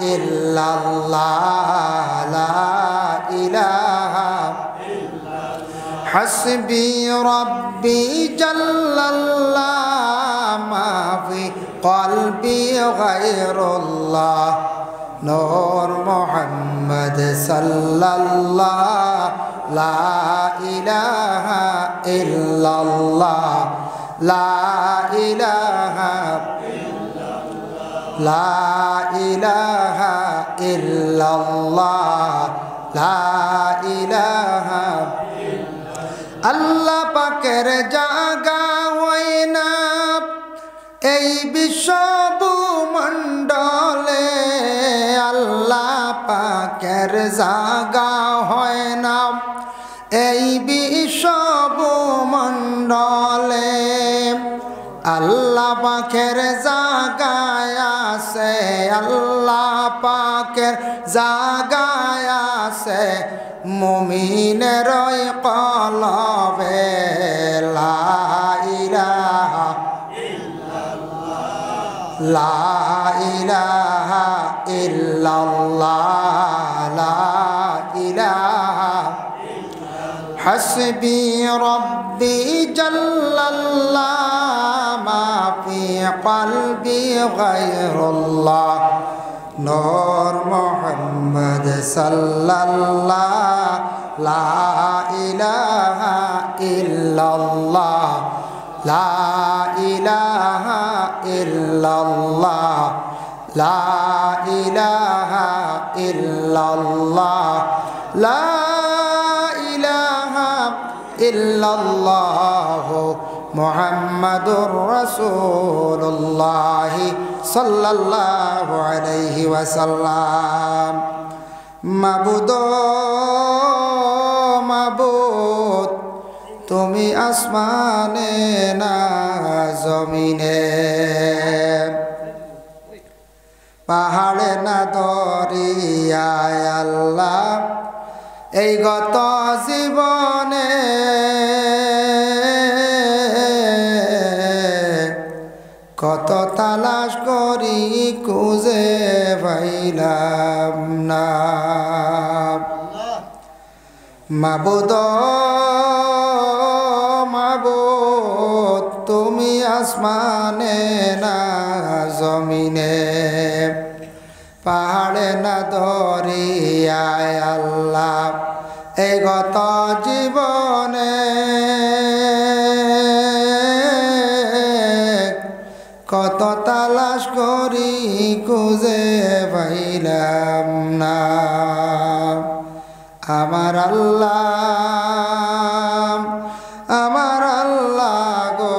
ইল্লাল্লাহ লা ইলাহা حسبي ربي جل الله ما في قلبي غير الله نور محمد صلى الله লা ইলাহা ইল্লাল্লাহ লা ইলাহা লা ইলাহা ইল্লাল্লাহ লা ইলাহা আল্লাহ পাকের জাগা হয় না এই বিশ্বভূমণ্ডলে আল্লাহ পাকের জাগা হয় না এই বিশ্বভূমণ্ডলে আল্লাহ পাকের জাগায় আছে আল্লাহ পাকের জাগায় আছে মুমিনের কলবে লা ইলাহা লা ইলাহা ইল্লাল্লাহ লা ইলাহা হাসবি রব্বি জাল্লাল্লাহ মা ফি কলবি গায়রুল্লাহ নূর মুহাম্মদ সাল্লাল্লাহ লা ইলাহা ইল্লাল্লাহ লা ইলাহা ইল্লাল্লাহ লা ইলাহা ইল্লাল্লাহ লা ইলাহা ইল্লাল্লাহ মুহাম্মাদুর রাসূলুল্লাহ সাল্লাল্লাহু আলাইহি ওয়াসাল্লাম মাবুদ মাবুদ তুমি আসমানে না জমিনে পাহাড়ে না দরিয়ায় আল্লাহ এই গত জীবনে কত তালাশ করি খুঁজে পাইলাম না মাবুদ মাবুদ তুমি আসমানে না জমিনে পাহাড়ে না দরিয়ায় আল্লাহ এই গত জীবনে কত তালাশ করি খুঁজে পাইলাম না আমার আল্লাহ গো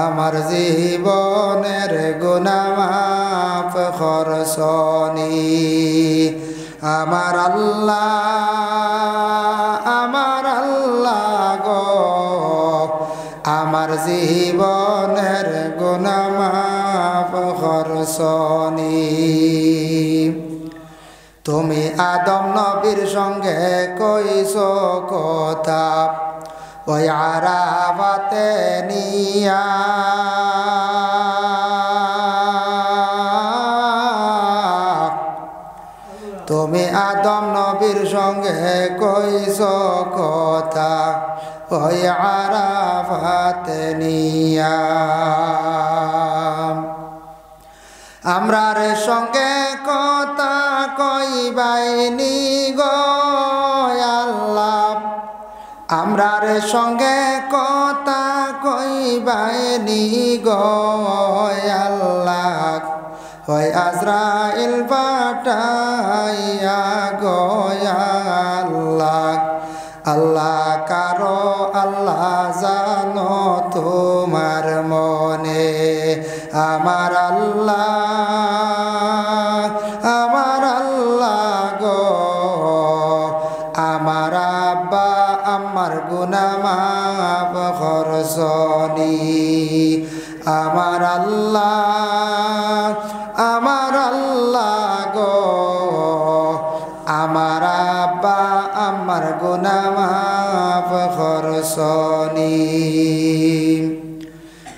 আমার জীবনের গুনাহ মাফ করছনি আমার আল্লাহ গো আমার জীবনের গুনাহ মাফ করছনি তুমি আদম নবীর সঙ্গে কইছো কথা ওই আরাফাতে নিয়া তুমি আদম নবীর সঙ্গে কইছো কথা ওই আরাফাতে নিয়া আমরার সঙ্গে কথা কইবাইনি গো আল্লাহ আমরার সঙ্গে কথা কইবাইনি গো আল্লাহ ওই আজরাইল পাঠাইয়া গো আল্লাহ আল্লাহ কারো আল্লাহ জানো তোমার মনে আমার আল্লাহ গো আমার আব্বা আমার গুনাহ মাফ করছনি আমার আল্লাহ গো আমার আব্বা আমার গুনাহ মাফ করছনি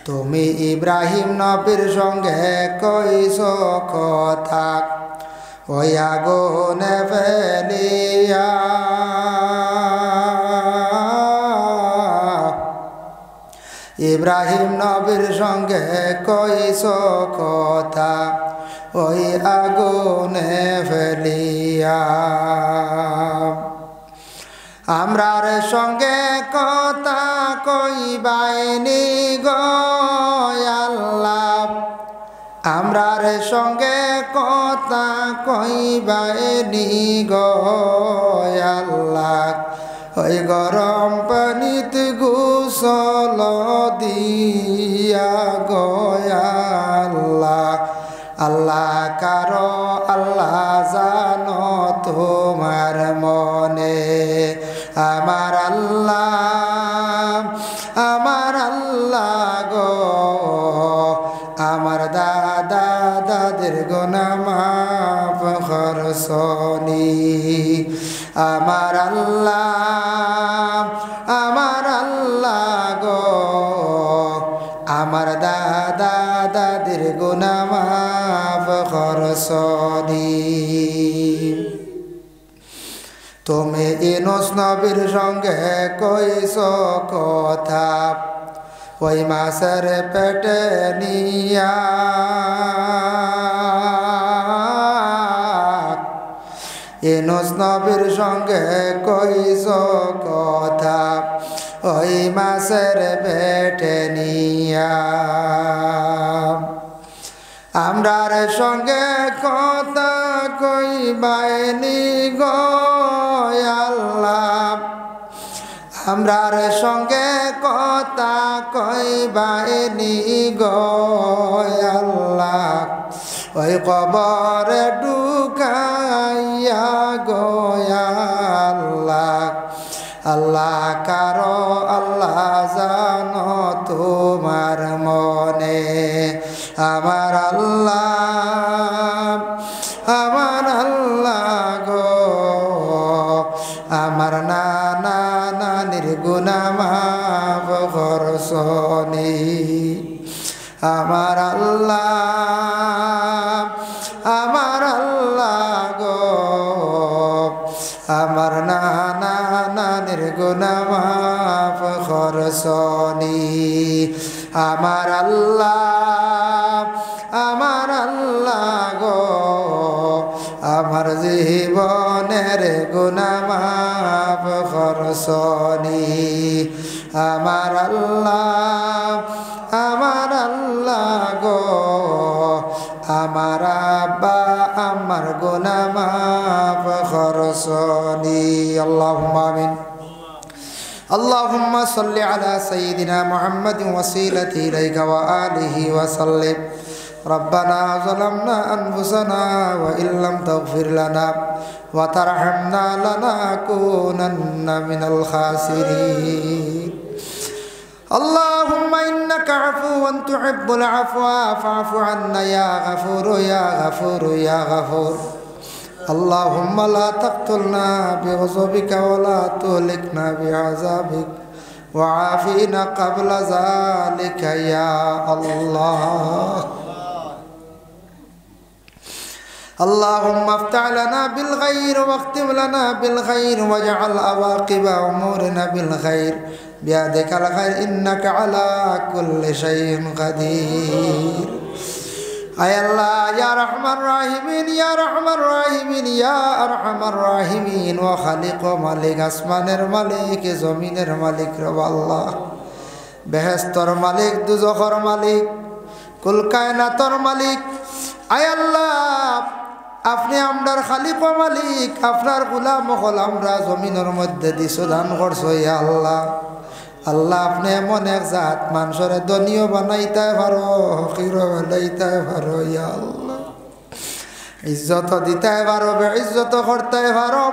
তুমি ইব্রাহিম নবীর সঙ্গে কইছো কথা ওই আগুনে ফেলিয়া ইব্রাহিম নবীর সঙ্গে কইস কথা ওই আগুনে ফেলিয়া আমরার সঙ্গে কথা কইবাইনি গো আল্লাহ আমরার সঙ্গে কথা কইবাইনি গো আল্লাহ ওই গরম পানিতে গোসল দিয়া গো আল্লাহ আল্লাহ কারো আল্লাহ জানো তোমার মনে আমার আল্লাহ গো আমার দাদা দাদের গুনাহ মাফ করছনি আমার আল্লাহ গো আমার দাদা দাদের গুনাহ মাফ করছনি তুমি ইউনূস নবীর সঙ্গে কইস কথা ওই মাছের পেটে নিয়া ইউনূস নবীর সঙ্গে কইস কথা ওই মাছের পেটে নিয়া আমরার সঙ্গে কথা কইবাইনি গো আল্লাহ আমরার সঙ্গে কথা কইবাইনি গো আল্লাহ ওই কবরে ঢুকাইয়া গো আল্লাহ আল্লাহ কারো আল্লাহ জানো তোমার মনে আমার আল্লাহ গো আমার নানা নানির গুনাহ মাফ করছনি আমার আল্লাহ গো আমার নানা নানির গুনাহ মাফ করছনি আমার আল্লাহ গো আমার জীবনের গুনাহ মাফ করছনি আমার আল্লাহ গো আমার আব্বা আমার গুনাহ মাফ করছনি আল্লাহুম্মা আমিন اللهم صل على سيدنا محمد وسيلتي إليك وآله وسلم ربنا ظلمنا أنفسنا وإن لم تغفر لنا وترحمنا لنكونن من الخاسرين اللهم إنك عفو تحب العفو فاعف عنا يا غفور يا غفور يا غفور اللهم لا تقتلنا بغضبك ولا تهلكنا بعذابك وعافنا قبل ذلك يا الله اللهم افتح لنا بالخير واختم لنا بالخير واجعل عواقب أمورنا بالخير بيدك الخير إنك على كل شيء قدير আয় আল্লাহ ইয়া রহমান রাহিমিন ইয়া রহমান রাহিমিন ইয়া আরহামার রাহিমিন ওয়া খালিক ও মালিক আসমানের মালিক জমিনের মালিক রব আল্লাহ বেহেশতর মালিক দুজখর মালিক কুল কায়নাতর মালিক আয় আল্লাহ আপনি আমরার খালিক ও মালিক আপনার গোলাম হল আমরা জমিনের মধ্যে দিছো দান করছো ইয়া আল্লাহ আল্লাহ আপনি এমন এক জাত মানুষের ধনীও বানাইতে পারো হকিরও বানাইতে পারো ইয়া আল্লাহ ইজ্জত দিতে পারো বেইজ্জত করতে পারো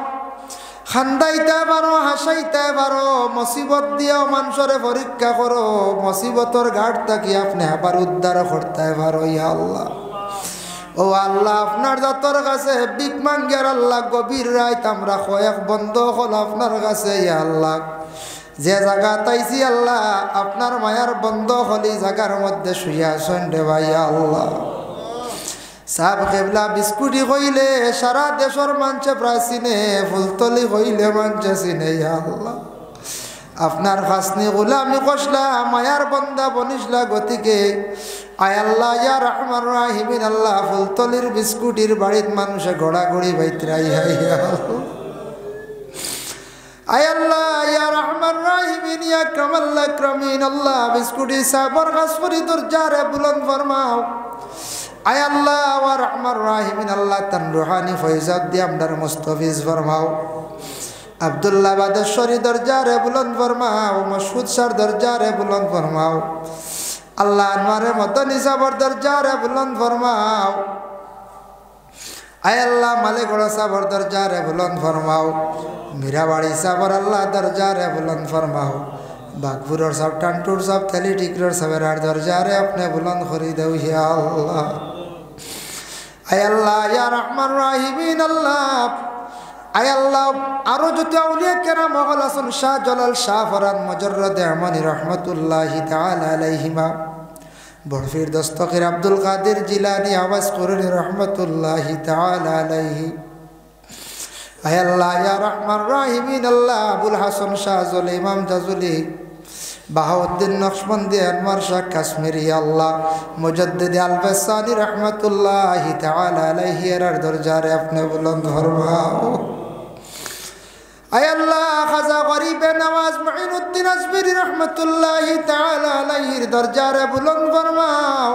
খান্দাইতে পারো হাসাইতে পারো মুসিবত দিয়েও মানুষের পরীক্ষা করো মুসিবতর ঘাট থাকি আপনি আবার উদ্ধার করতে পারো ইয়া আল্লাহ ও আল্লাহ আপনার যতর কাছে বিক মাঙ্গের আল্লাহ গভীর রাত আমরা কয়েক বন্ধ হল আপনার কাছে ইয়া আল্লাহ যে জায়গা তাইছি আল্লাহ আপনার মায়ার বন্ধ হলি জায়গার মধ্যে শুইয়া সন্ডে ভাইয়া আল্লাহ সাব কেবলা বিস্কুটি কইলে সারা দেশের মানুষে প্রায় চিনে ফুলতলি কইলে মানুষে চিনে ইয়া আল্লাহ আপনার ফাসনি গোলামি কষলা মায়ার বন্দা বনিসলা গতিকে আয় আল্লাহ ইয়া রহমান রাহিমিন আল্লাহ ফুলতলির বিস্কুটির বাড়ির মানুষে গড়াগড়ি বাইতরাই আয় আল্লাহ ইয়া রহমান রাহিমিন ইয়া কামাল আকরামিন আল্লাহ বিস্কুটি সাবর গাসফরি দরজারে বুলন্দ ফরমাও আয় আল্লাহ ওয়া রহমান রাহিমিন আল্লাহ তান রুহানি ফয়জাত দি আমদার মুস্তাফিজ ফরমাও আব্দুল্লাহ বাদেশ্বরী দরজারে বুলন্দ ফরমাও মসউদ শাহর দরজারে বুলন্দ ফরমাও আল্লাহ আনোয়ারে মদনী সাবর দরজারে বুলন্দ ফরমাও আয় আল্লাহ মালেগড়া সাবর দরজারে বুলন্দ ফরমাও মীরাবাড়ি সাবর আল্লাহ দরজারে বুলন্দ ফরমাও বাগপুরের সব টানটুর সব তেলি টিকরের সবের দরজারে আপনি বুলন্দ করি দেও ইয়া আল্লাহ আয় আল্লাহ ইয়া রহমান রাহিমিন আল্লাহ আয় আল্লাহ আরো যত আউলিয়া কেরাম হল আসুন শাহ জালাল শাহ ফরাদ মুজাররদ আমানি রহমাতুল্লাহি তাআলা আলাইহিমা বরফির দস্তগীর আব্দুল কাদের জিলানী আওয়াজ করেন রহমাতুল্লাহি তাআলা আলাইহি আয় আল্লাহ ইয়া রহমান রাহিমিন আল্লাহ আবুল হাসান শাহ জলি ইমাম জাজুলি বাহাউদ্দিন নকশবন্দি আনওয়ার শাহ কাশ্মীরি আল্লাহ মুজাদ্দিদ আল-বাসানি রহমাতুল্লাহি তাআলা আলাইহি এর দরজারে আপনি বুলন্দ ফরমাও আয় আল্লাহ খাজা গরিবে নওয়াজ মুঈনুদ্দিন আজমিরি রহমাতুল্লাহি তাআলা আলাইহির দরজারে বুলন্দ ফরমাও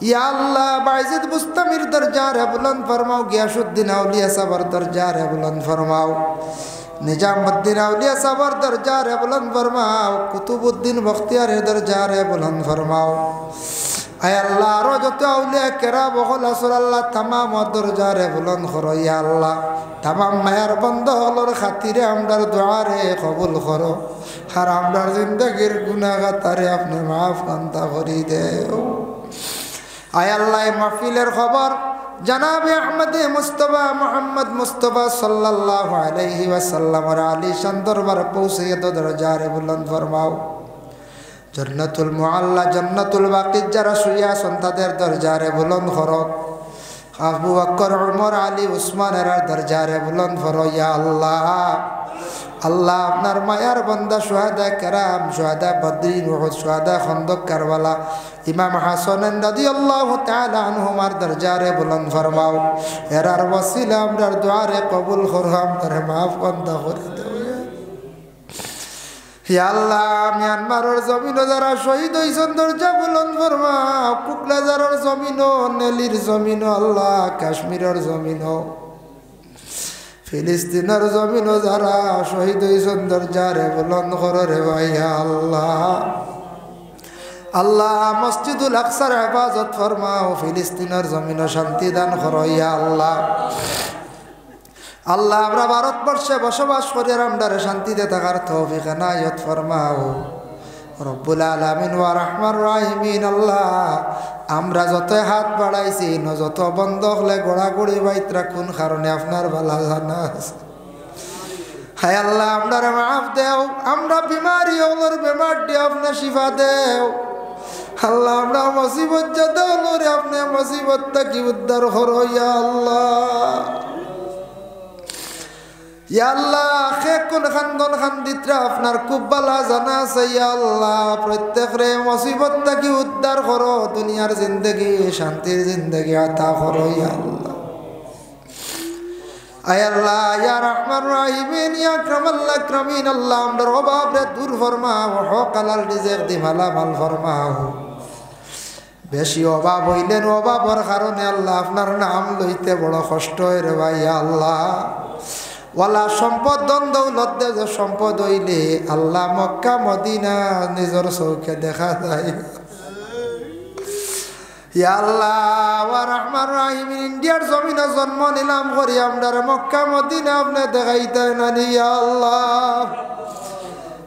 ইয়া আল্লাহ বাইজিদ বুস্তামির দরজারে বুলন্দ ফরমাও গিয়াসউদ্দিন আউলিয়া সাবর দরজারে বুলন্দ ফরমাও নিজামউদ্দিন আউলিয়া সাবর দরজারে বুলন্দ ফরমাও কুতুবউদ্দিন বখতিয়ারের দরজারে বুলন্দ ফরমাও আয় আল্লাহ আরো যত আউলিয়া কেরাম হল আসল আল্লাহ তামাম দরজারে বুলন্দ করো ইয়া আল্লাহ তামাম মায়ার বন্ধ হলর খাতিরে আমরার দোয়ারে কবুল করো আর আমরার জিন্দগির গুনাহগাতারে আপনি মাফ কান্তা করি দেও আয় আল্লাহ মাহফিলের খবর জনাবে আহমদে মুস্তফা মোহাম্মদ মুস্তফা সাল্লাল্লাহু আলাইহি ওয়াসাল্লামের আলী শান দরবার পৌঁছে দরজারে বুলন্দ ফরমাও জান্নাতুল মুআল্লা জান্নাতুল বাকি যারা শুইয়া সন্তাদের দরজারে বুলন্দ করো আবু বকর উমর আলী উসমানের দরজারে বুলন্দ করো ইয়া আল্লাহ আল্লাহ আপনার মায়ার বান্দা শুহাদা কেরাম শুহাদা বদরিন উহুদ শুহাদা খন্দক কারবালা ইমাম হাসান রাদিয়াল্লাহু তাআলা আনহুমার দরজারে বুলন্দ ফরমাও এরার ওসিলা আমরার দুআরে কবুল করো আমরে মাফ বান্দা করে দাও ইয়া আল্লাহ মিয়ানমারের জমিন যারা শহীদ হইছেন দরজা বুলন্দ ফরমাও কুকলাজারের জমিন নেলির জমিন আল্লাহ কাশ্মীরের জমিন ফিলিস্তিনের জমিন যারা শহীদ হইছেন দরজারে বুলন্দ করো রে ভাইয়া আল্লাহ আল্লাহ মসজিদুল আকসার হেফাজত ফরমাও ফিলিস্তিনের জমিন শান্তি দান করো ইয়া আল্লাহ আল্লাহ আমরা ভারতবর্ষে বসবাস করি আর আমরা শান্তিতে থাকার তৌফিক এনায়েত ফরমাও রব্বুল আলামিন ওয়া রহমান রাহিমিন আল্লাহ আমরা যত হাত বাড়াইছি যত বন্ধ হলে গোড়াগড়ি বাইতরা কোন কারণে আপনার ভালো জানা হায় আল্লাহ আমরা মাফ দেও আমরা বিমারি ওলর বেমার দিয়ে আপনি শিফা দেও আল্লাহ আমরা মুসিবত যত রে আপনি মুসিবত থেকে উদ্ধার করো ইয়া আল্লাহ ইয়া আল্লাহ খে কোন খান্দন খান্দিতরা আপনার খুব ভালো জানা আছে ইয়া আল্লাহ প্রত্যেকরে মুসিবত থেকে উদ্ধার করো দুনিয়ার জিন্দগি শান্তির জিন্দগি আতা করো ইয়া আল্লাহ আয় আল্লাহ ইয়া রহমান রাহিমিন ইয়া আকরামাল আকরামিন আল্লাহ আমরার অভাব রে দূর ফরমাও হক হালাল রিজিক দি মালামাল ফরমাও বেশি অভাব হইলেন অভাবের কারণে আল্লাহ আপনার নাম লইতে বড় কষ্ট হয় রে ভাই আল্লাহ ওয়ালা সম্পদ দন দৌলত দে যে সম্পদ হইলে আল্লাহ মক্কা মদিনা নিজের চৌকে দেখা যায় ইয়া আল্লাহ ওয়া রহমান রাহিম ইন্ডিয়ার জমিনে জন্ম নিলাম করি আমরা মক্কা মদিনা আপনি দেখাইতে না ইয়া আল্লাহ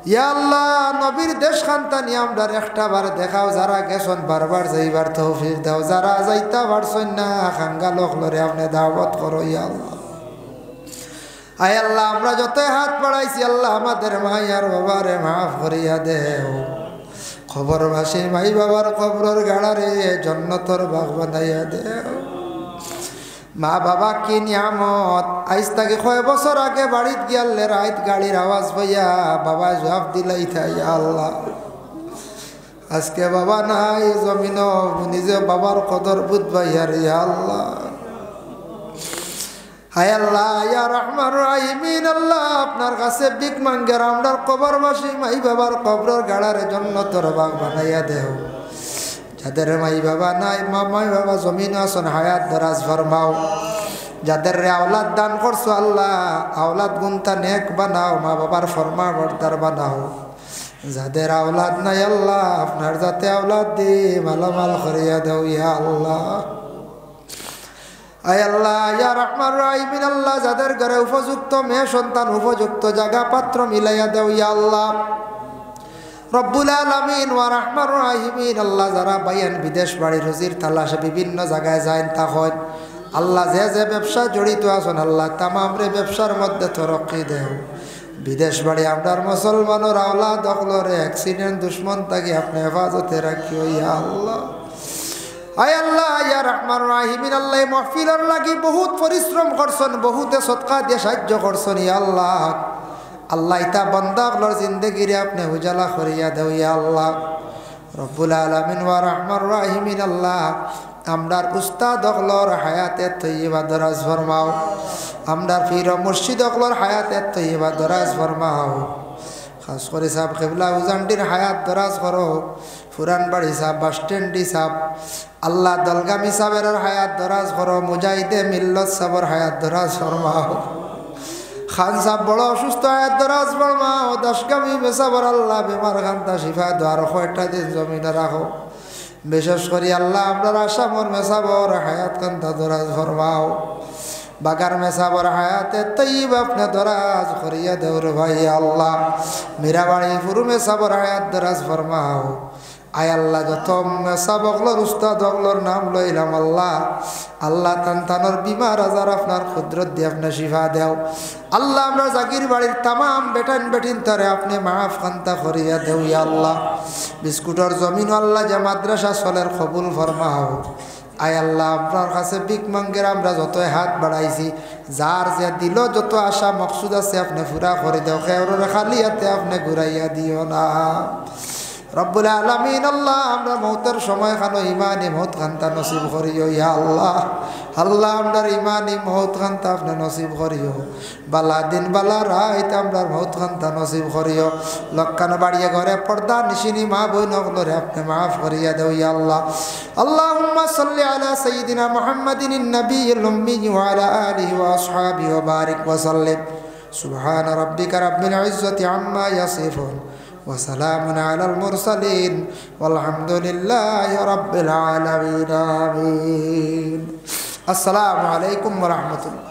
ইয়া আল্লাহ নবীর দেশ খানতানি আমরা একটা বার দেখাও যারা গেছেন বারবার যাইবার তৌফিক দাও যারা যাইতা পারছেন না খাঙ্গা লোক লরে আপনি দাওয়াত করো ইয়া আল্লাহ আয় আল্লাহ আমরা যত হাত বাড়াইছি আল্লাহ আমাদের মায়ার বাবারে মাফ করিয়া দেও খবর ভাসি মাই বাবার কবরের গাড়ারে জান্নাতের বাগ বানাইয়া দেও মা বাবা কি নিয়ামত। আইজ তাকে কয় বছর আগে বাড়িত গিয়ালে রাইত গাড়ির আওয়াজ পাইয়া বাবা জবাব দিলাই থাই আল্লাহ আজকে বাবা নাই জমিন নিজে বাবার কদর বুঝবাই আর আল্লাহ। হায় আল্লাহ ইয়া রহমান রাহিমিন আল্লাহ আপনার কাছে ভিক মাঙ্গের আমরার কবরবাসী মাই বাবার কবরের গাড়ার জন্য তোর বাগ বানাইয়া দেও। যাদের মাই বাবা নাই মাই বাবা জমিন আসন হায়াত দরাজ ফরমাও। যাদের রে আওলাদ দান করছো আল্লাহ আওলাদ গুনতা নেক বানাও মা বাবার ফরমা বরদার বানাও। যাদের আওলাদ নাই আল্লাহ আপনার যাতে আওলাদ দি মালামাল করিয়া দেও ইয়া আল্লাহ। আয় আল্লাহ ইয়া রহমান রাহিমিন আল্লাহ যাদের ঘরে উপযুক্ত মেয়ে সন্তান উপযুক্ত জায়গা পাত্র মিলাইয়া দেও ইয়া আল্লাহ রব্বুল আলামিন ওয়া রহমান রাহিমিন আল্লাহ যারা বাইয়ান বিদেশ বাড়ি রুজির তালাশে বিভিন্ন জায়গায় যায় তা হয় আল্লাহ যে যে ব্যবসা জড়িত আছেন আল্লাহ তামাম রে ব্যবসার মধ্যে তরক্কি দেও। বিদেশ বাড়ি আপনার মুসলমানের আওলাদ অকলরে অ্যাক্সিডেন্ট দুশ্মন তাকে আপনি হেফাজতে রাখিও ইয়া আল্লাহ। আয় আল্লাহ ইয়া রহমান রাহিমিন আল্লাহ মাহফিলের লাগি বহুত পরিশ্রম করছেন বহুতে সদকা দিয়ে সাহায্য করছেন ইয়া আল্লাহ। আল্লাহ ইতা বান্দাগুলোর জিন্দেগিরে আপনি উজালা করিয়া দেও ইয়া আল্লাহ রব্বুল আলামিন ওয়া রহমান রাহিমিন আল্লাহ আমরার উস্তাদ অকলর হায়াতে তৈয়বা দরাজ ফরমাও। আমরার পীর মুর্শিদ অকলর হায়াতে তৈয়বা দরাজ ফরমাও। খাস করে সাহেব কেবলা উজানটির হায়াত দরাজ করো। পুরান বাড়ি সাহেব বাস স্ট্যান্ডি সাহেব আল্লাহ দলগামী সাহেবের হায়াত দরাজ করো। মুজাহিদে মিল্লত সাহেবের হায়াত দরাজ ফরমাও। খান সাহেব বড় অসুস্থ হায়াত দরাজ ফরমাও। দশগামী বেসাবর আল্লাহ বেমার খান্তা শিফা দ্বার কয়টা দিন জমিনে রাখো। বিশেষ করে আল্লাহ আপনার আসামর মেসাবর হায়াত কান্তা দরাজ ফরমাও। বাগার মেসাবর হায়াতে তৈব আপনি দরাজ করিয়া দেউর ভাই আল্লাহ। মীরাবাড়ি ফুরু মেসাবর হায়াত দরাজ ফরমাও। আয় আল্লাহ যত মেসাব অগলর উস্তাদ অগলর নাম লইলাম আল্লাহ আল্লাহ তানতানোর বিমার আজার আপনার কুদরত দিয়ে আপনি শিফা দেও আল্লাহ। আমরা জাগির বাড়ির তামাম বেটান বেটিন তারে আপনি মাফ খান্তা করিয়া দেও ইয়া আল্লাহ। বিস্কুটর জমিন আল্লাহ যে মাদ্রাসা চলের কবুল ফরমাও। আয় আল্লাহ আপনার কাছে ভিক মাঙ্গের আমরা যত হাত বাড়াইছি যার যে দিল যত আশা মকসুদ আছে আপনি পুরা করে দেও। খেয়রের খালি হাতে আপনি ঘুরাইয়া দিও না রব্বুল আলামিন আল্লাহ। আমরা মৌতের সময় খানো ইমানি মৌত খান্তা নসিব করিও ইয়া আল্লাহ। আল্লাহ আমরার ইমানি মৌত খান্তা আপনি নসিব করিও। বালা দিন বালা রাইত আমরার মৌত খান্তা নসিব করিও। লক্কান বাড়িয়ে ঘরে পর্দা নিশিনি মা বই নগলরে আপনি মাফ করিয়া দেও ইয়া আল্লাহ। আল্লাহুম্মা সাল্লি আলা সাইয়্যিদিনা মুহাম্মাদিন নবিয়্যিল উম্মি ওয়া আলা আলিহি ওয়া আসহাবিহি ওয়া বারিক ওয়া সাল্লিম। সুবহানা রাব্বিকা রাব্বিল ইজ্জাতি আম্মা ইয়াসিফুন وسلام على المرسلين والحمد لله رب العالمين آمين. السلام عليكم ورحمة الله.